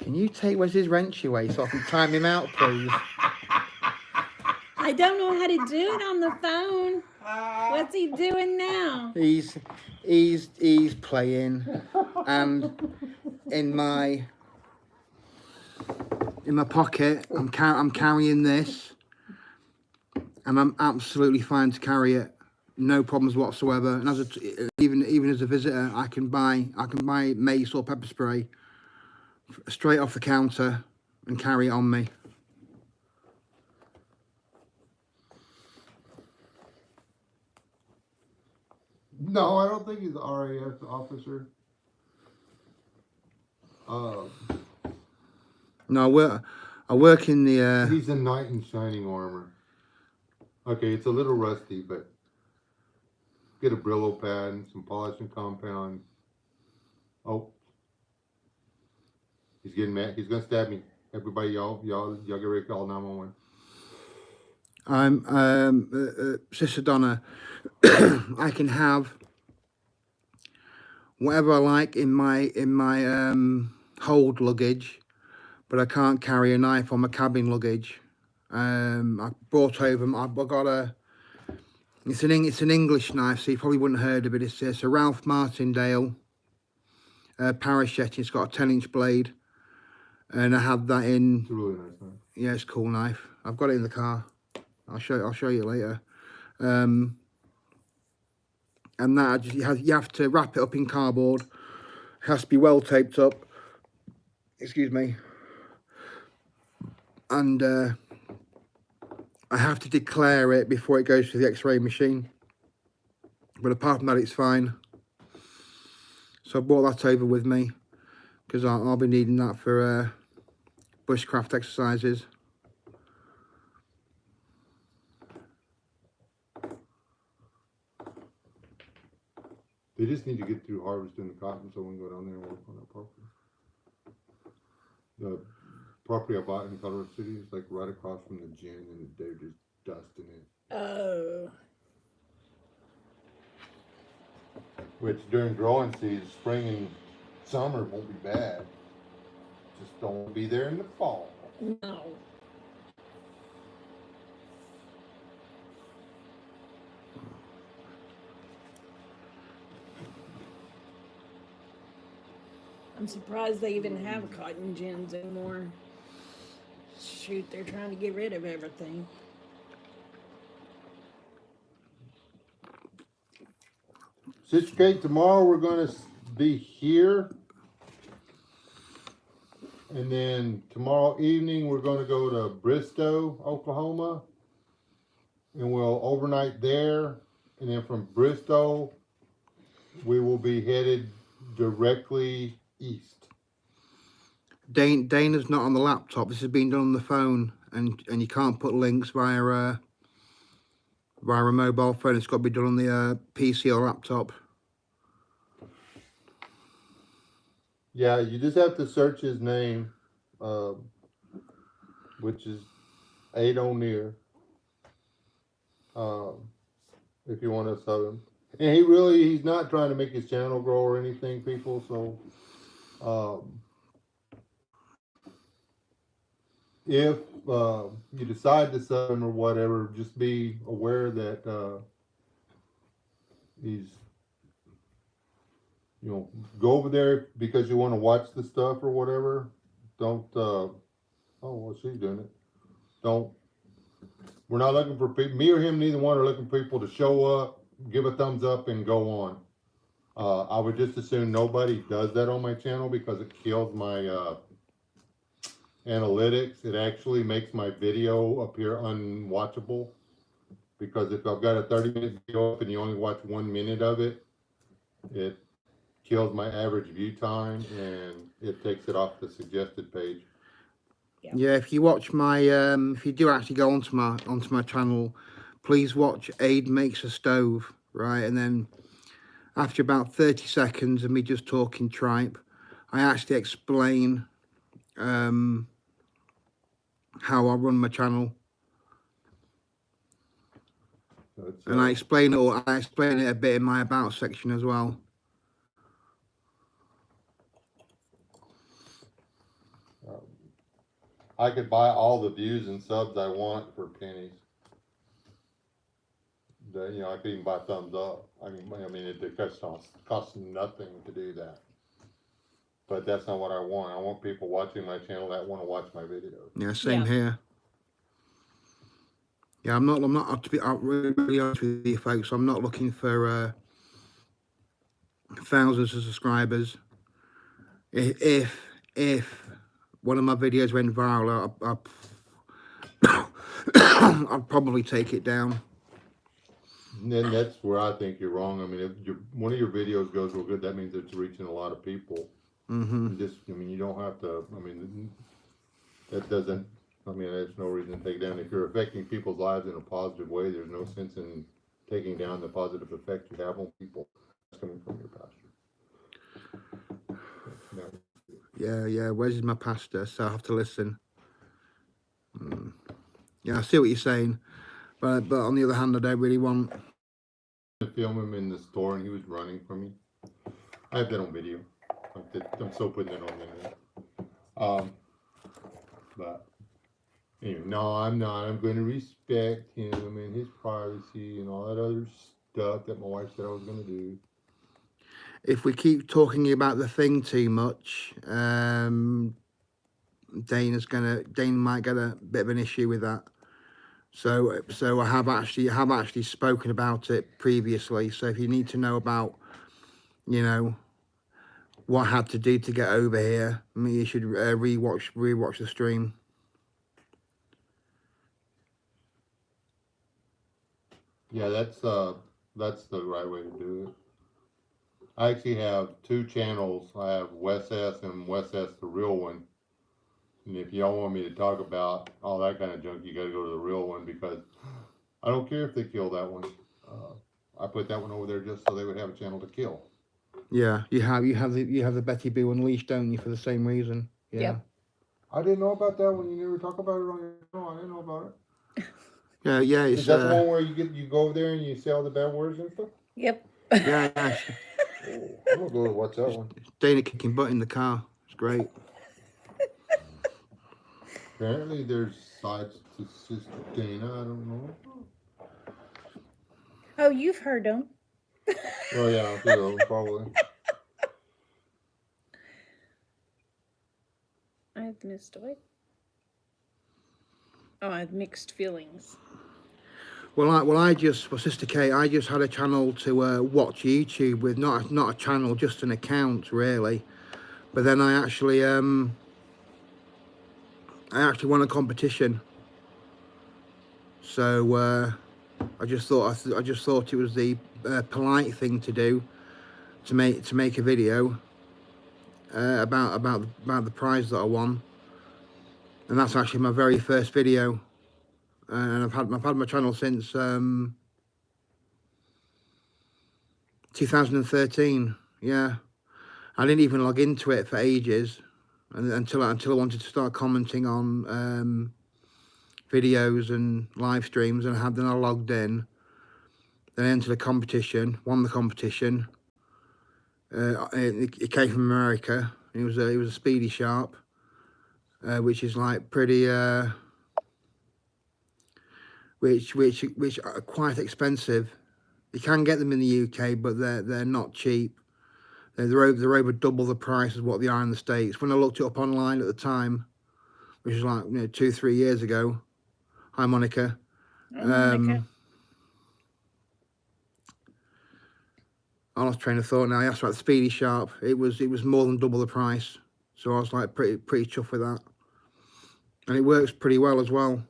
Speaker 4: Can you take Wesley's wrench away so I can time him out, please?
Speaker 1: I don't know how to do it on the phone. What's he doing now?
Speaker 4: He's playing, and in my pocket, I'm carrying this, and I'm absolutely fine to carry it, no problems whatsoever. And even as a visitor, I can buy mace or pepper spray straight off the counter and carry it on me.
Speaker 2: No, I don't think he's an RAF officer.
Speaker 4: No, I work in the.
Speaker 2: He's a knight in shining armor. Okay, it's a little rusty, but get a Brillo pad and some polishing compound. Oh, he's getting mad. He's gonna stab me. Everybody, y'all get ready to call 911.
Speaker 4: I'm Sister Donna. I can have whatever I like in my hold luggage, but I can't carry a knife on my cabin luggage. I brought over. I've got a. It's an English knife, so you probably wouldn't have heard of it. It's a Ralph Martindale Parachette. It's got a 10-inch blade, and I have that in.
Speaker 2: It's a really nice knife.
Speaker 4: Yeah, it's a cool knife. I've got it in the car. I'll show you later. And that you have to wrap it up in cardboard. It has to be well taped up. Excuse me. And I have to declare it before it goes to the X-ray machine. But apart from that, it's fine. So I brought that over with me because I'll be needing that for bushcraft exercises.
Speaker 2: They just need to get through harvesting the cotton so we can go down there and work on that property. The property I bought in Colorado City is like right across from the gym, and they're just dusting it.
Speaker 1: Oh.
Speaker 2: Which during growing season, spring and summer won't be bad. Just don't be there in the fall.
Speaker 1: No. I'm surprised they even have cotton gins anymore. Shoot, they're trying to get rid of everything.
Speaker 2: Sister Kate, tomorrow we're going to be here. And then tomorrow evening we're going to go to Bristow, Oklahoma. And we'll overnight there. And then from Bristow, we will be headed directly east.
Speaker 4: Dana's not on the laptop. This has been done on the phone, and you can't put links via a mobile phone. It's got to be done on the PC or laptop.
Speaker 2: Yeah, you just have to search his name, which is Aid O'Near, if you want to sub him. And he's not trying to make his channel grow or anything, people, so if you decide to sub him or whatever, just be aware that he's, go over there because you want to watch the stuff or whatever. Don't, oh, well, she's doing it. We're not looking for people, me or him, neither one are looking for people to show up, give a thumbs up, and go on. I would just assume nobody does that on my channel because it kills my analytics. It actually makes my video appear unwatchable, because if I've got a 30-minute video up and you only watch 1 minute of it, it kills my average view time and it takes it off the suggested page.
Speaker 4: Yeah, if you watch my if you do actually go onto my channel, please watch Aid Makes a Stove, right? And then after about 30 seconds of me just talking tripe, I actually explain how I run my channel. And I explain it a bit in my about section as well.
Speaker 2: I could buy all the views and subs I want for pennies. You know, I could even buy thumbs up. I mean, it costs nothing to do that. But that's not what I want. I want people watching my channel that want to watch my videos.
Speaker 4: Yeah, same
Speaker 1: Yeah.
Speaker 4: here. Yeah, I'm not, to be really honest with you folks, I'm not looking for thousands of subscribers. If one of my videos went viral, I'd probably take it down.
Speaker 2: And then that's where I think you're wrong. I mean, if one of your videos goes real good, that means it's reaching a lot of people.
Speaker 4: Mm-hmm.
Speaker 2: And just, I mean, you don't have to, I mean, that doesn't, I mean, there's no reason to take it down. If you're affecting people's lives in a positive way, there's no sense in taking down the positive effect you have on people. That's coming from your pastor.
Speaker 4: Yeah. Where's my pastor? So I have to listen. Yeah, I see what you're saying, but on the other hand, I don't really want
Speaker 2: To film him in the store and he was running from me. I have that on video. I'm still putting that on there. But anyway, no, I'm not. I'm going to respect him and his privacy and all that other stuff that my wife said I was going to do.
Speaker 4: if we keep talking about the thing too much. Dane might get a bit of an issue with that. So I have actually spoken about it previously. So if you need to know about, you know, what I had to do to get over here, I mean, you should rewatch the stream.
Speaker 2: Yeah, that's the right way to do it. I actually have two channels. I have Wes S and Wes S the real one. And if y'all want me to talk about all that kind of junk, you got to go to the real one because I don't care if they kill that one. I put that one over there just so they would have a channel to kill.
Speaker 4: Yeah, you have the Betty Boo Unleashed, don't you, for the same reason? Yeah.
Speaker 1: Yep.
Speaker 2: I didn't know about that one. You never talk about it on your channel. I didn't know about it.
Speaker 4: Yeah. It's
Speaker 2: Is that the one where you go over there and you say all the bad words and stuff?
Speaker 1: Yep.
Speaker 4: yeah.
Speaker 2: Oh, I'm gonna go watch that one.
Speaker 4: Dana kicking butt in the car. It's great.
Speaker 2: Apparently, there's sides to Sister Dana. I don't know.
Speaker 1: Oh, you've heard them.
Speaker 2: Well, yeah, a few of them probably.
Speaker 1: I've missed away. Oh, I have mixed feelings.
Speaker 4: For Sister Kate, I just had a channel to watch YouTube with, not a channel, just an account really. But then I actually won a competition. So I just thought it was the polite thing to do to make a video about the prize that I won, and that's actually my very first video. And I've had my channel since 2013. Yeah, I didn't even log into it for ages, until I wanted to start commenting on videos and live streams, and then I logged in. Then I entered a competition, won the competition. It came from America. It was a Speedy Sharp, which is like pretty which are quite expensive. You can get them in the UK, but they're not cheap. They're over double the price of what they are in the States. When I looked it up online at the time, which was like 2-3 years ago. Hi, Monica.
Speaker 1: Oh, Monica.
Speaker 4: I lost train of thought now. I asked about the Speedy Sharp. It was more than double the price, so I was like pretty chuffed with that, and it works pretty well as well.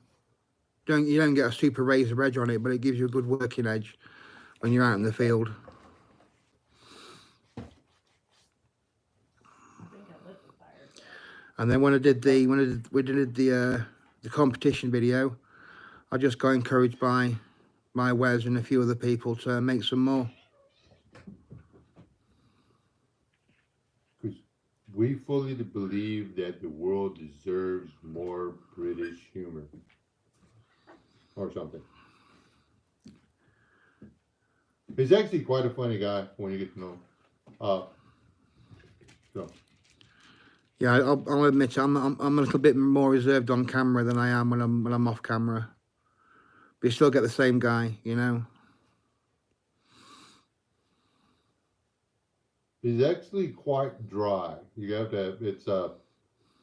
Speaker 4: You don't get a super razor edge on it, but it gives you a good working edge when you're out in the field. And then when I did the competition video, I just got encouraged by Wes and a few other people to make some more.
Speaker 2: Because we fully believe that the world deserves more British humor. Or something. He's actually quite a funny guy when you get to know him. So.
Speaker 4: Yeah, I'll admit I'm a little bit more reserved on camera than I am when I'm off camera. But you still get the same guy, you know.
Speaker 2: He's actually quite dry. You have to have, it's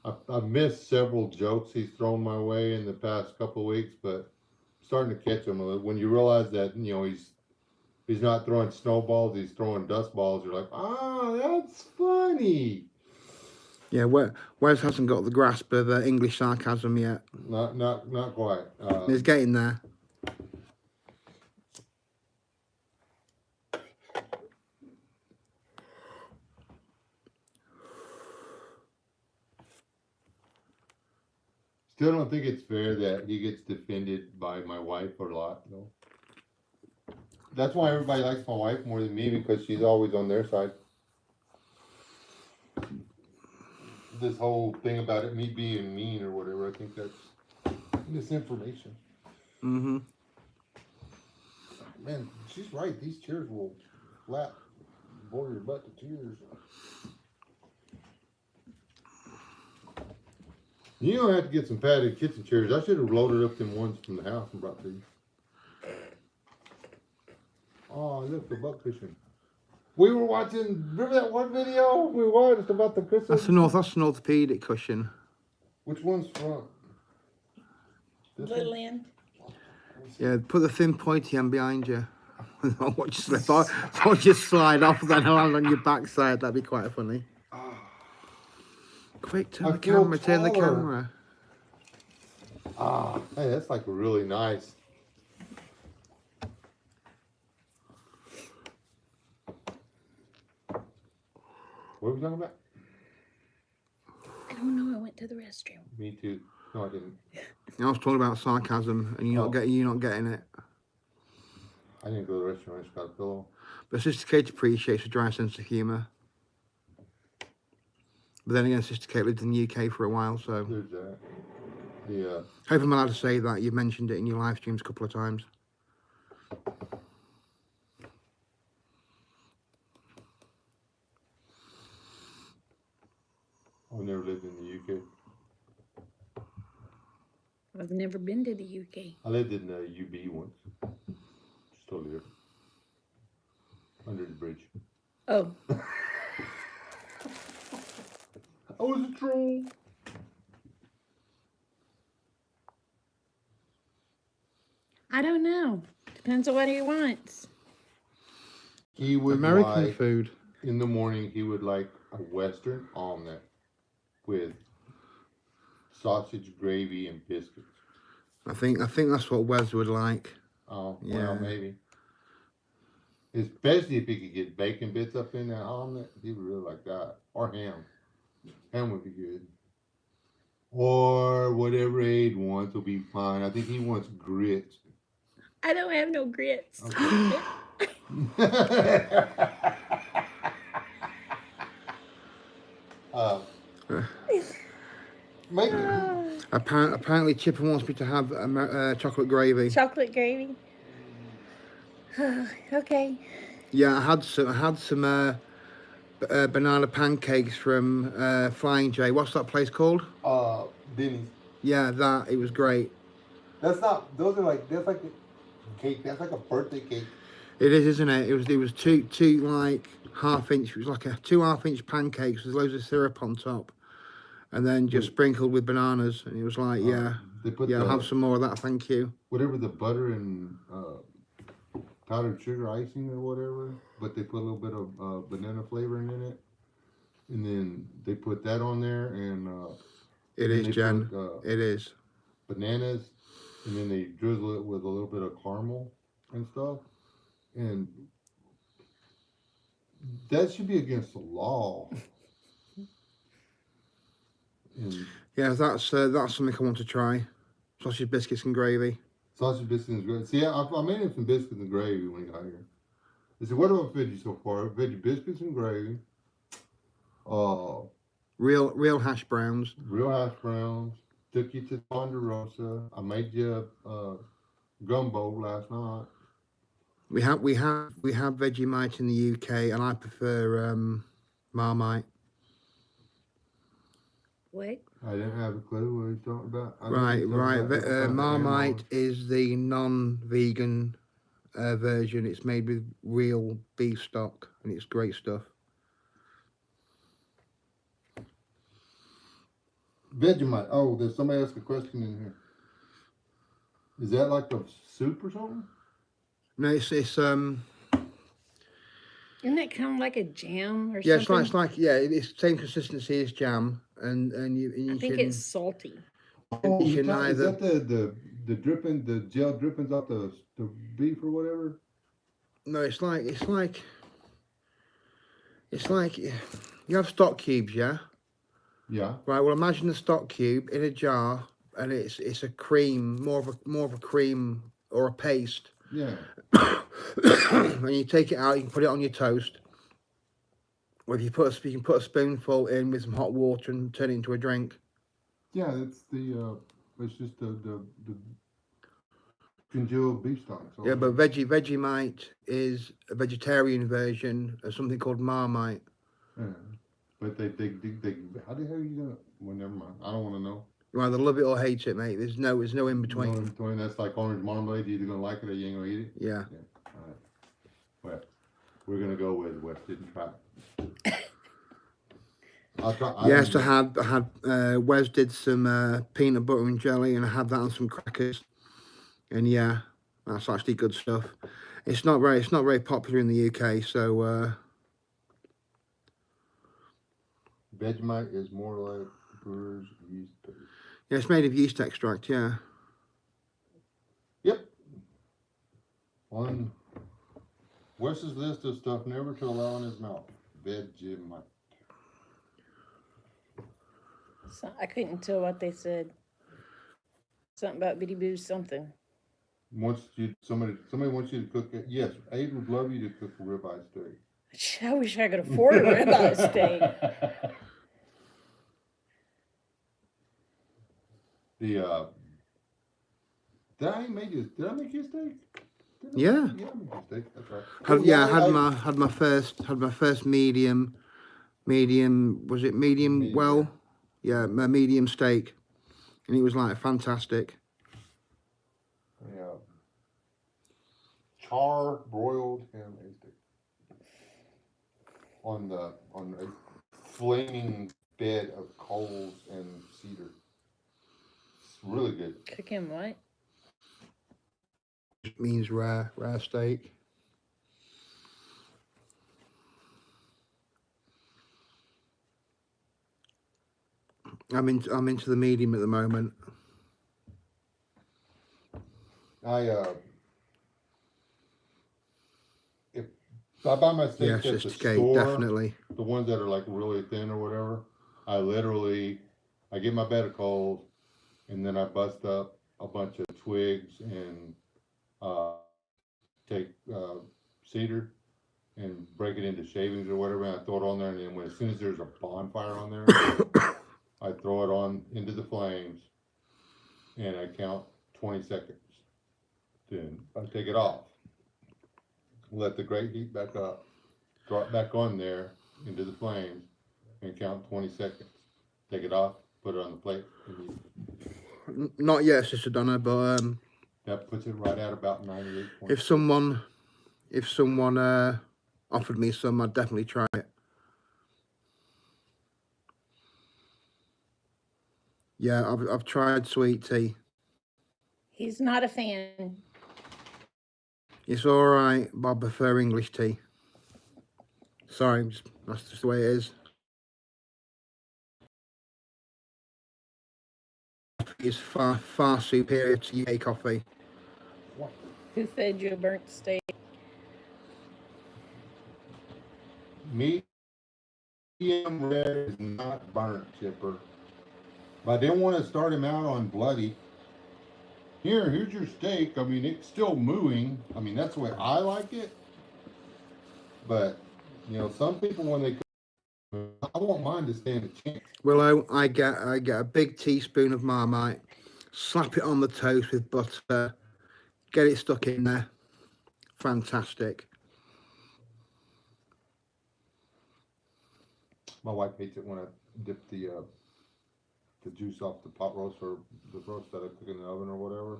Speaker 2: I've missed several jokes he's thrown my way in the past couple of weeks, but I'm starting to catch him. When you realize that, you know, he's not throwing snowballs, he's throwing dust balls, you're like, oh, that's funny.
Speaker 4: Yeah, Wes hasn't got the grasp of English sarcasm yet.
Speaker 2: Not quite.
Speaker 4: He's getting there.
Speaker 2: Still don't think it's fair that he gets defended by my wife a lot, though. That's why everybody likes my wife more than me, because she's always on their side. This whole thing about it, me being mean or whatever, I think that's misinformation.
Speaker 4: Mm-hmm.
Speaker 2: Man, she's right. These chairs will flat bore your butt to tears. You don't have to get some padded kitchen chairs. I should have loaded up them ones from the house and brought these. Oh, look, the butt cushion. We were watching, remember that one video we watched about the cushion?
Speaker 4: That's an orthopedic cushion.
Speaker 2: Which one's front? This one?
Speaker 1: Little end.
Speaker 4: Yeah, put the thin pointy end behind you. I'll watch you slip off. I'll just slide off, then I'll land on your backside. That'd be quite funny. Quick, turn the camera, turn the camera.
Speaker 2: Ah, hey, that's like really nice. What were we talking about?
Speaker 1: I don't know. I went to the restroom.
Speaker 2: Me too. No, I didn't.
Speaker 4: I was talking about sarcasm, and you're not getting it.
Speaker 2: I didn't go to the restaurant. I just got a pillow.
Speaker 4: But Sister Kate appreciates a dry sense of humour. But then again, Sister Kate lived in the UK for a while, so.
Speaker 2: There's that. Yeah.
Speaker 4: Hope I'm allowed to say that. You've mentioned it in your live streams a couple of times.
Speaker 2: I've never lived in the UK.
Speaker 1: I've never been to the UK.
Speaker 2: I lived in UB once. Just totally different. Under the bridge.
Speaker 1: Oh,
Speaker 2: I was a troll.
Speaker 1: I don't know. Depends on what he wants.
Speaker 2: He would
Speaker 4: American
Speaker 2: like,
Speaker 4: food.
Speaker 2: in the morning, he would like a Western omelet with sausage, gravy, and biscuits.
Speaker 4: I think that's what Wes would like.
Speaker 2: Oh,
Speaker 4: Yeah.
Speaker 2: well, maybe. Especially if he could get bacon bits up in that omelet, he would really like that. Or ham. Ham would be good. Or whatever Aid wants will be fine. I think he wants grits.
Speaker 1: I don't have no grits.
Speaker 2: Okay. Make it.
Speaker 4: Apparently, Chipper wants me to have chocolate gravy.
Speaker 1: Chocolate gravy. Okay.
Speaker 4: Yeah, I had some banana pancakes from Flying J. What's that place called?
Speaker 2: Denny's.
Speaker 4: Yeah, that. It was great.
Speaker 2: That's not. Those are like. That's like a cake. That's like a birthday cake.
Speaker 4: It is, isn't it? It was two like half-inch. It was like a 2 half-inch pancakes with loads of syrup on top, and then just sprinkled with bananas. And it was like, yeah,
Speaker 2: They put
Speaker 4: I'll have some more of that, thank you.
Speaker 2: whatever the butter and powdered sugar icing or whatever, but they put a little bit of banana flavoring in it, and then they put that on there, and
Speaker 4: It
Speaker 2: and
Speaker 4: is,
Speaker 2: they
Speaker 4: Jen.
Speaker 2: put,
Speaker 4: It is.
Speaker 2: bananas, and then they drizzle it with a little bit of caramel and stuff, and that should be against the law. And
Speaker 4: Yeah, that's something I want to try. Sausage, biscuits, and gravy.
Speaker 2: sausage, biscuits, and gravy. See, I made him some biscuits and gravy when he got here. I said, what have I fed you so far? I fed you biscuits and gravy,
Speaker 4: Real hash browns.
Speaker 2: real hash browns, took you to Ponderosa. I made you gumbo last night.
Speaker 4: We have Vegemite in the UK, and I prefer Marmite.
Speaker 1: What?
Speaker 2: I didn't have a clue what he's talking about. I know
Speaker 4: Right,
Speaker 2: he's talking
Speaker 4: right.
Speaker 2: about different kinds of
Speaker 4: Marmite
Speaker 2: animals.
Speaker 4: is the non-vegan version. It's made with real beef stock, and it's great stuff.
Speaker 2: Vegemite. Oh, there's somebody asked a question in here. Is that like a soup or something?
Speaker 4: No, it's
Speaker 1: Isn't that kind of like a jam or
Speaker 4: yeah,
Speaker 1: something?
Speaker 4: it's like yeah, it's the same consistency as jam, and you
Speaker 1: I think
Speaker 4: can
Speaker 1: it's salty.
Speaker 2: Oh,
Speaker 4: you can
Speaker 2: is
Speaker 4: either
Speaker 2: that the dripping, the gel drippings off the beef or whatever?
Speaker 4: no, it's like you have stock cubes, yeah.
Speaker 2: Yeah.
Speaker 4: Right. Well, imagine the stock cube in a jar, and it's a cream, more of a cream or a paste.
Speaker 2: Yeah.
Speaker 4: When you take it out, you can put it on your toast. Or if you you can put a spoonful in with some hot water and turn it into a drink.
Speaker 2: Yeah, that's it's just the congealed beef stock. So
Speaker 4: Yeah, but Vegemite is a vegetarian version of something called Marmite.
Speaker 2: yeah. But they how the hell are you gonna? Well, never mind. I don't want to know.
Speaker 4: You either love it or hate it, mate. There's no in
Speaker 2: No,
Speaker 4: between.
Speaker 2: in between. That's like orange marmalade. You're either gonna like it or you ain't gonna eat it.
Speaker 4: Yeah.
Speaker 2: Yeah. All right. Well, we're gonna go with West didn't try it. I'll try.
Speaker 4: Yes, I had Wes did some peanut butter and jelly, and I had that on some crackers. And yeah, that's actually good stuff. It's not very popular in the UK, so
Speaker 2: Vegemite is more like brewer's yeast paste.
Speaker 4: yeah, it's made of yeast extract. Yeah.
Speaker 2: Yep. On Wes's list of stuff never to allow in his mouth. Vegemite.
Speaker 1: So I couldn't tell what they said. Something about bitty boo something.
Speaker 2: Somebody wants you to cook it. Yes, Abe would love you to cook a ribeye steak.
Speaker 1: I wish I could afford a ribeye steak.
Speaker 2: Did I make you a steak?
Speaker 4: Yeah.
Speaker 2: Yeah, I made you a steak. That's right.
Speaker 4: I had my first medium. Was it medium?
Speaker 2: Medium
Speaker 4: Well,
Speaker 2: rare.
Speaker 4: yeah, my medium steak, and it was like fantastic.
Speaker 2: Yeah. Char broiled ham steak on a flaming bed of coals and cedar. It's really good.
Speaker 1: Cook him what?
Speaker 4: It means rare steak. I'm into the medium at the moment.
Speaker 2: If I buy my
Speaker 4: Yeah,
Speaker 2: steaks at the
Speaker 4: Sister Kate,
Speaker 2: store,
Speaker 4: definitely.
Speaker 2: the ones that are like really thin or whatever, I get my bed of coals, and then I bust up a bunch of twigs and take cedar and break it into shavings or whatever, and I throw it on there, and then as soon as there's a bonfire on there, I throw it on into the flames, and I count 20 seconds. Then I take it off, let the great heat back up, drop back on there into the flames, and count 20 seconds. Take it off, put it on the plate, and eat.
Speaker 4: Not yet, Sister Donna, but
Speaker 2: That puts it right at about 98.
Speaker 4: if someone offered me some, I'd definitely try it. Yeah, I've tried sweet tea.
Speaker 1: He's not a fan.
Speaker 4: It's all right, but I prefer English tea. Sorry, that's just the way it is. It's far superior to UK coffee.
Speaker 1: Who fed you a burnt steak?
Speaker 2: Medium rare is not burnt, Chipper. But I didn't want to start him out on bloody. Here's your steak. I mean, it's still mooing. I mean, that's the way I like it. But, some people, when they cook, I won't mind to stand a chance.
Speaker 4: Well, I get a big teaspoon of Marmite, slap it on the toast with butter, get it stuck in there. Fantastic.
Speaker 2: My wife hates it when I dip the the juice off the pot roast or the roast that I cook in the oven or whatever,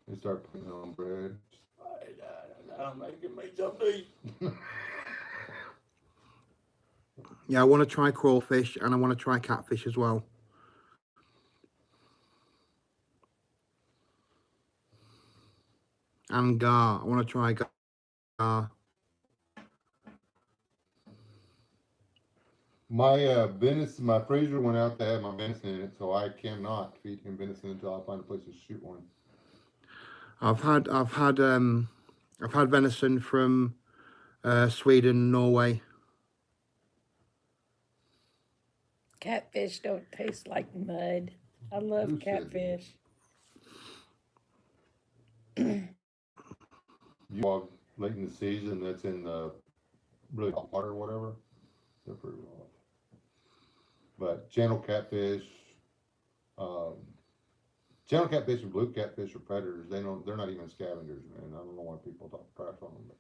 Speaker 2: and start putting it on bread. I'm making me something to eat.
Speaker 4: Yeah, I want to try crawfish and I want to try catfish as well. And gar. I want to try gar.
Speaker 2: My venison, my freezer went out to have my venison in it, so I cannot feed him venison until I find a place to shoot one.
Speaker 4: I've had venison from Sweden and Norway.
Speaker 1: Catfish don't taste like mud. I love
Speaker 2: Who said that?
Speaker 1: catfish.
Speaker 2: You log late in the season that's in the really hot water or whatever, they're pretty rough. But channel catfish, channel catfish and blue catfish are predators. They're not even scavengers, man. I don't know why people talk trash on them. But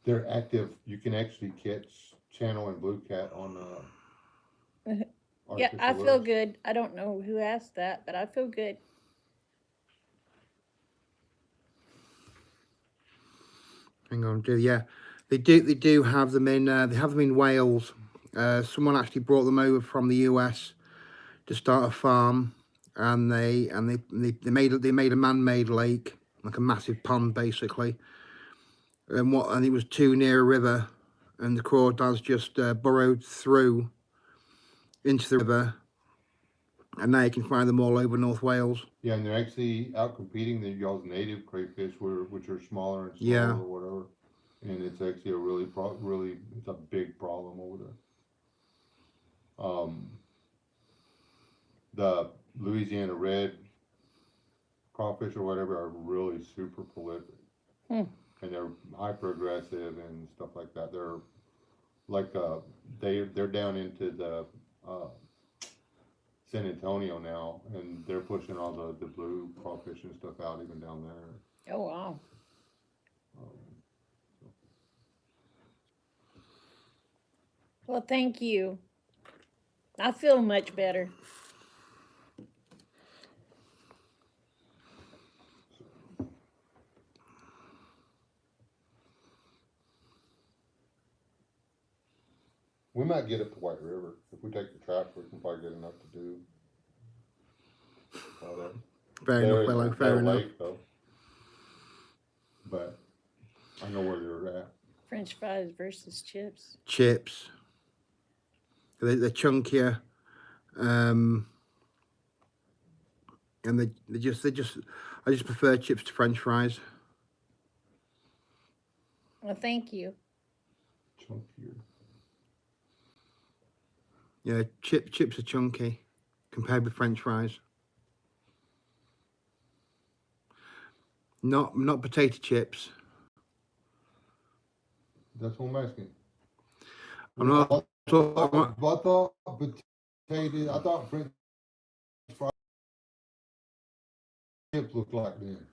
Speaker 2: they're active. You can actually catch channel and blue cat on
Speaker 1: Yeah, I
Speaker 2: artificial
Speaker 1: feel
Speaker 2: lures.
Speaker 1: good. I don't know who asked that, but I feel good.
Speaker 4: Hang on, yeah, they do have them in. They have them in Wales. Someone actually brought them over from the US to start a farm, and they made a man-made lake, like a massive pond basically, and it was too near a river, and the crawdads just burrowed through into the river, and now you can find them all over North Wales.
Speaker 2: Yeah, and they're actually out competing the y'all's native crayfish, which are smaller and slower
Speaker 4: Yeah.
Speaker 2: or whatever. And it's actually a really it's a big problem over there. The Louisiana red crawfish or whatever are really super prolific,
Speaker 1: Hmm.
Speaker 2: and they're hyper aggressive and stuff like that. They're like they're down into the San Antonio now, and they're pushing all the blue crawfish and stuff out even down there.
Speaker 1: Oh, wow. Well, thank you. I feel much better.
Speaker 2: We might get up to White River. If we take the tractor, we can probably get enough to do.
Speaker 4: Fair enough, fellow. Fair enough.
Speaker 2: Lake, though. But I know where they're at.
Speaker 1: French fries versus chips.
Speaker 4: Chips. They're chunkier, and they just. I just prefer chips to French fries.
Speaker 1: Well, thank you.
Speaker 2: Chunkier.
Speaker 4: Yeah, chips are chunky compared with French fries. Not potato chips.
Speaker 2: That's what I'm asking.
Speaker 4: I'm not.
Speaker 2: I thought potato. I thought French fries chips look like them.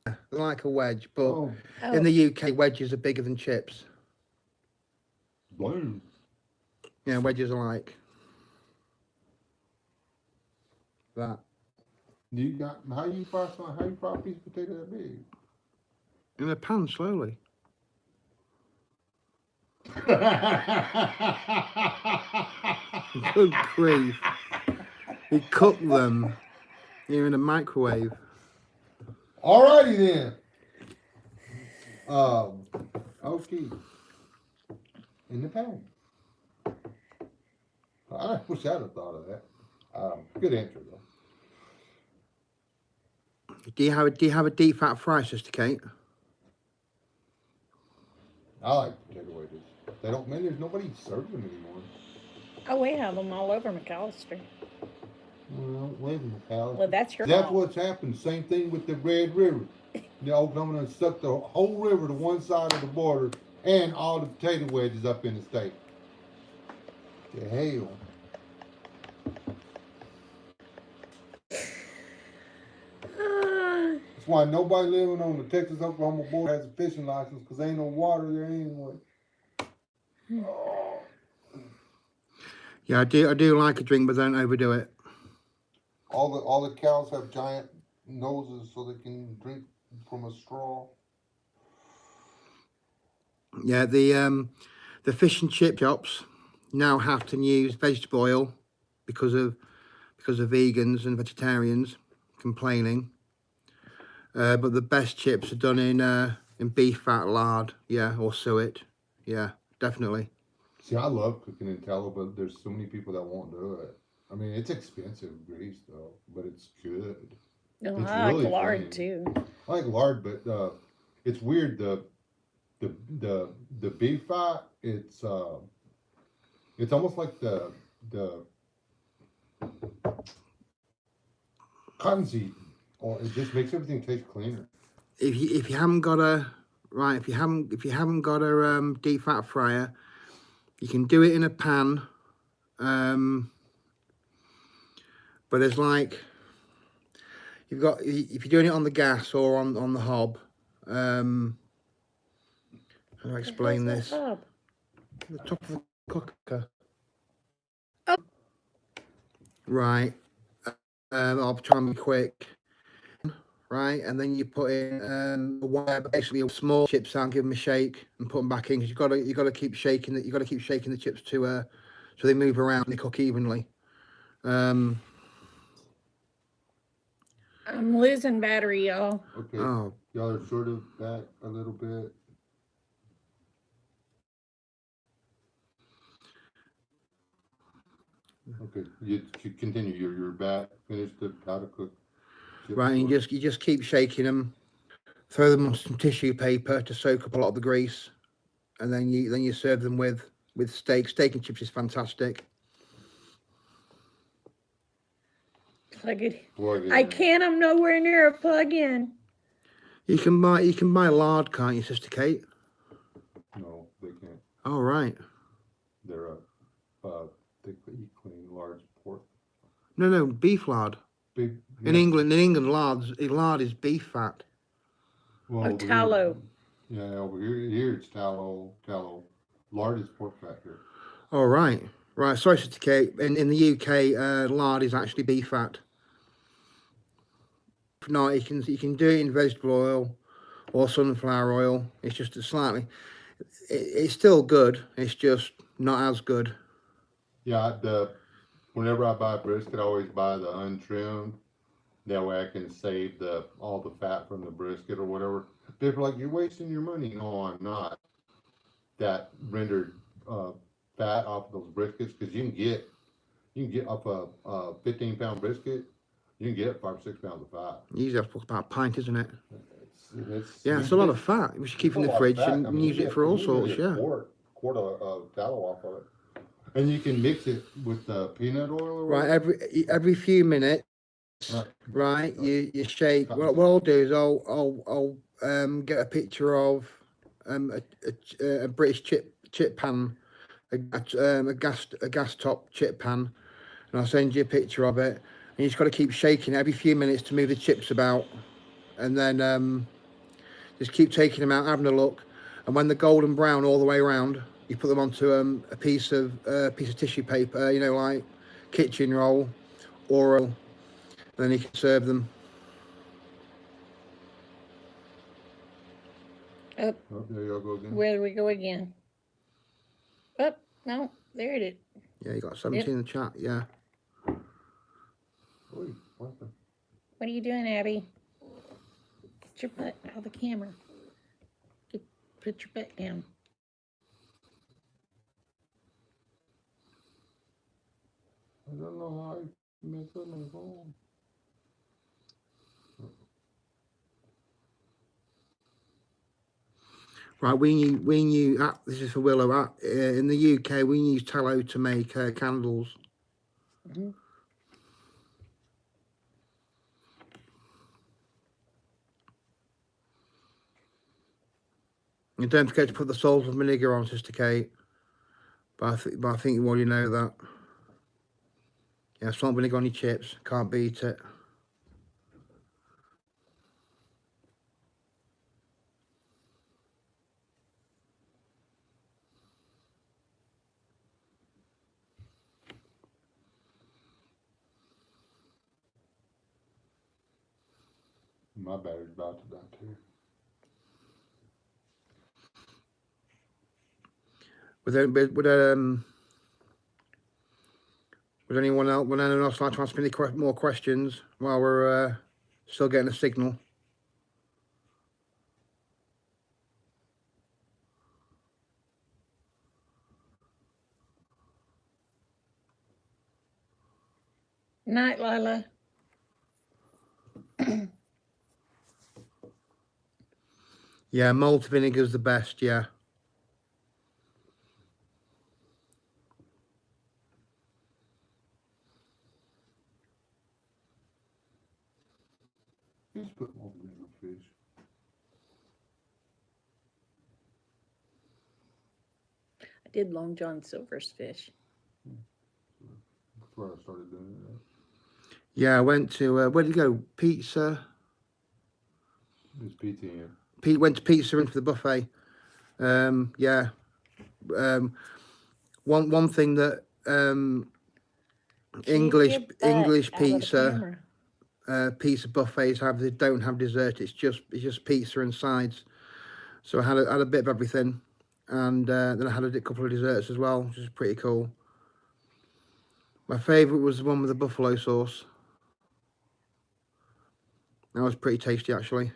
Speaker 4: They're like a wedge, but
Speaker 1: Oh.
Speaker 4: in the UK, wedges are bigger than chips.
Speaker 2: Blue.
Speaker 4: Yeah, wedges are like that.
Speaker 2: You got how you fry a piece of potato that big?
Speaker 4: In a pan, slowly. Good grief. You cook them. You're in a microwave.
Speaker 2: Alrighty then. Okay. In the pan. I wish I'd have thought of that. Good answer though.
Speaker 4: Do you have a deep fat fry, Sister Kate?
Speaker 2: I like potato wedges. They don't, man, there's nobody serving them anymore.
Speaker 1: Oh, we have them all over McAllister.
Speaker 2: Well, live in McAllister.
Speaker 1: Well, that's your
Speaker 2: That's
Speaker 1: fault.
Speaker 2: what's happened. Same thing with the Red River. The Oklahoma stuck the whole river to one side of the border and all the potato wedges up in the state. The hell. That's why nobody living on the Texas-Oklahoma border has a fishing license, because there ain't no water there anyway.
Speaker 4: Yeah, I do like a drink, but don't overdo it.
Speaker 3: All the cows have giant noses so they can drink from a straw.
Speaker 4: Yeah, the fish and chip shops now have to use vegetable oil because of vegans and vegetarians complaining. But the best chips are done in beef fat lard, yeah, or suet, yeah, definitely.
Speaker 3: See, I love cooking in tallow, but there's so many people that won't do it. I mean, it's expensive grease though, but it's good.
Speaker 1: No,
Speaker 3: It's
Speaker 1: I like
Speaker 3: really
Speaker 1: lard
Speaker 3: clean.
Speaker 1: too.
Speaker 3: I like lard, but it's weird. The the beef fat. It's almost like the cottonseed, or it just makes everything taste cleaner.
Speaker 4: If you haven't got a right, if you haven't got a deep fat fryer, you can do it in a pan. Um, but there's like if you're doing it on the gas or on the hob. How do I explain
Speaker 1: How's
Speaker 4: this?
Speaker 1: that hob?
Speaker 4: The top of the cooker.
Speaker 1: Oh.
Speaker 4: Right. I'll try and be quick. Right, and then you put in a wire, basically a small chips out, give them a shake, and put them back in because you got to keep shaking that. You got to keep shaking the chips to so they move around and they cook evenly.
Speaker 1: I'm losing battery, y'all.
Speaker 3: Okay,
Speaker 4: Oh,
Speaker 3: y'all are sort of back a little bit. Okay, you continue. You're back. Finish the how to cook chips.
Speaker 4: right, and
Speaker 3: Or,
Speaker 4: you just keep shaking them. Throw them on some tissue paper to soak up a lot of the grease, and then you serve them with steak. Steak and chips is fantastic.
Speaker 1: Plug it.
Speaker 3: plug it
Speaker 1: I
Speaker 3: in.
Speaker 1: can't. I'm nowhere near a plug-in.
Speaker 4: You can buy lard, can't you, Sister Kate?
Speaker 3: No, they can't.
Speaker 4: Oh right.
Speaker 3: They're they eat clean large pork.
Speaker 4: No, beef lard.
Speaker 3: Big.
Speaker 4: In
Speaker 3: Yeah.
Speaker 4: England, lard is beef fat.
Speaker 3: Well,
Speaker 1: Oh,
Speaker 3: over here,
Speaker 1: tallow.
Speaker 3: yeah, over here it's tallow. Lard is pork fat here.
Speaker 4: Oh right. Sorry, Sister Kate. In the UK, lard is actually beef fat. If not, you can do it in vegetable oil or sunflower oil. It's just a slightly. It's still good. It's just not as good.
Speaker 3: Yeah, whenever I buy brisket, I always buy the untrimmed. That way I can save all the fat from the brisket or whatever. People are like, you're wasting your money. No, I'm not. That rendered fat off of those briskets because you can get off a 15-pound brisket, you can get 5 or 6 pounds of fat.
Speaker 4: Usually that's about a pint, isn't it? Yeah, it's
Speaker 3: You
Speaker 4: a lot
Speaker 3: get
Speaker 4: of fat. We should keep
Speaker 3: it's
Speaker 4: it
Speaker 3: a
Speaker 4: in the
Speaker 3: lot of
Speaker 4: fridge
Speaker 3: fat. I
Speaker 4: and
Speaker 3: mean,
Speaker 4: use it for all
Speaker 3: you can
Speaker 4: sorts.
Speaker 3: get
Speaker 4: Yeah.
Speaker 3: quart of tallow off of it, and you can mix it with peanut oil or
Speaker 4: Right.
Speaker 3: whatever.
Speaker 4: Every few minutes,
Speaker 3: Right.
Speaker 4: right? You shake.
Speaker 3: Cut
Speaker 4: What I'll do is I'll get a picture of a British chip pan, a gas top chip pan, and I'll send you a picture of it. And you just got to keep shaking every few minutes to move the chips about, and then just keep taking them out, having a look, and when they're golden brown all the way around, you put them onto a piece of tissue paper, like kitchen roll, or then you can serve them.
Speaker 1: Oh,
Speaker 3: Oh, there y'all go again.
Speaker 1: where do we go again? Oh, no, there it is.
Speaker 4: Yeah, you got 17 in the chat. Yeah.
Speaker 3: Oy, what the?
Speaker 1: What are you doing, Abby? Get your butt out of the camera. Put your butt down.
Speaker 3: I don't know how I messed up my phone.
Speaker 4: Right, this is for Willow. In the UK, we use tallow to make candles.
Speaker 1: Mm-hmm.
Speaker 4: And don't forget to put the salt and vinegar on, Sister Kate. But I think you already know that. Yeah, salt and vinegar on your chips. Can't beat it.
Speaker 3: My battery's about to die too.
Speaker 4: Would anyone else like to ask me any more questions while we're still getting a signal?
Speaker 1: Night, Lila.
Speaker 4: Yeah, malt vinegar's the best, yeah.
Speaker 3: Just put more in the fish.
Speaker 1: I did Long John Silver's fish.
Speaker 3: That's where I started doing it.
Speaker 4: Yeah, I went to, where did you go? Pizza?
Speaker 3: It's PTN.
Speaker 4: Pete went to Pizza Inn for the buffet. Yeah. One thing that English pizza pizza buffets have, they don't have dessert. It's just pizza and sides. So I had a bit of everything, and then I had a couple of desserts as well, which is pretty cool. My favourite was the one with the buffalo sauce. That was pretty tasty, actually.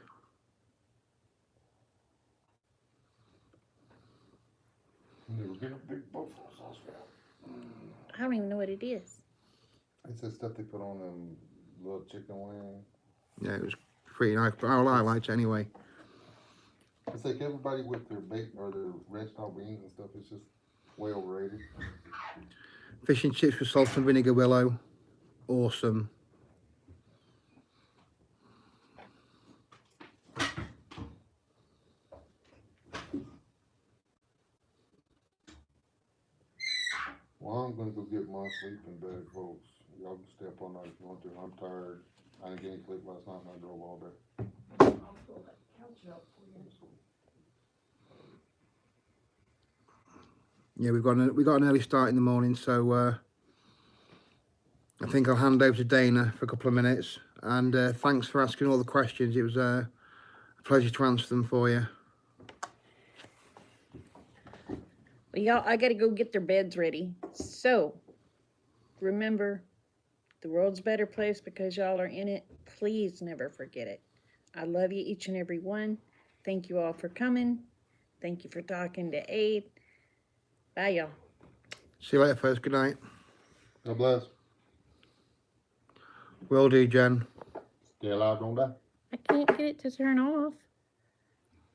Speaker 3: Never get a big buffalo sauce.
Speaker 1: I don't even know what it is.
Speaker 3: It's the stuff they put on them little chicken wings.
Speaker 4: Yeah, it was pretty nice, but I liked it anyway.
Speaker 3: It's like everybody with their bacon or their red style beans and stuff is just way overrated.
Speaker 4: Fish and chips with salt and vinegar willow. Awesome.
Speaker 3: Well, I'm gonna go get my sleeping bag, folks. Y'all can stay up all night if you want to. I'm tired. I didn't get any sleep last night and I drove all day.
Speaker 1: I'll pull that couch out for you.
Speaker 4: Yeah, we got an early start in the morning, so I think I'll hand over to Dana for a couple of minutes. And thanks for asking all the questions. It was a pleasure to answer them for you.
Speaker 1: Well, y'all, I gotta go get their beds ready. So, remember, the world's a better place because y'all are in it. Please never forget it. I love you, each and every one. Thank you all for coming. Thank you for talking to Abe. Bye, y'all.
Speaker 4: See you later, folks. Good night.
Speaker 3: God bless.
Speaker 4: Will do, Jen.
Speaker 3: Stay alive, don't die.
Speaker 1: I can't get it to turn off.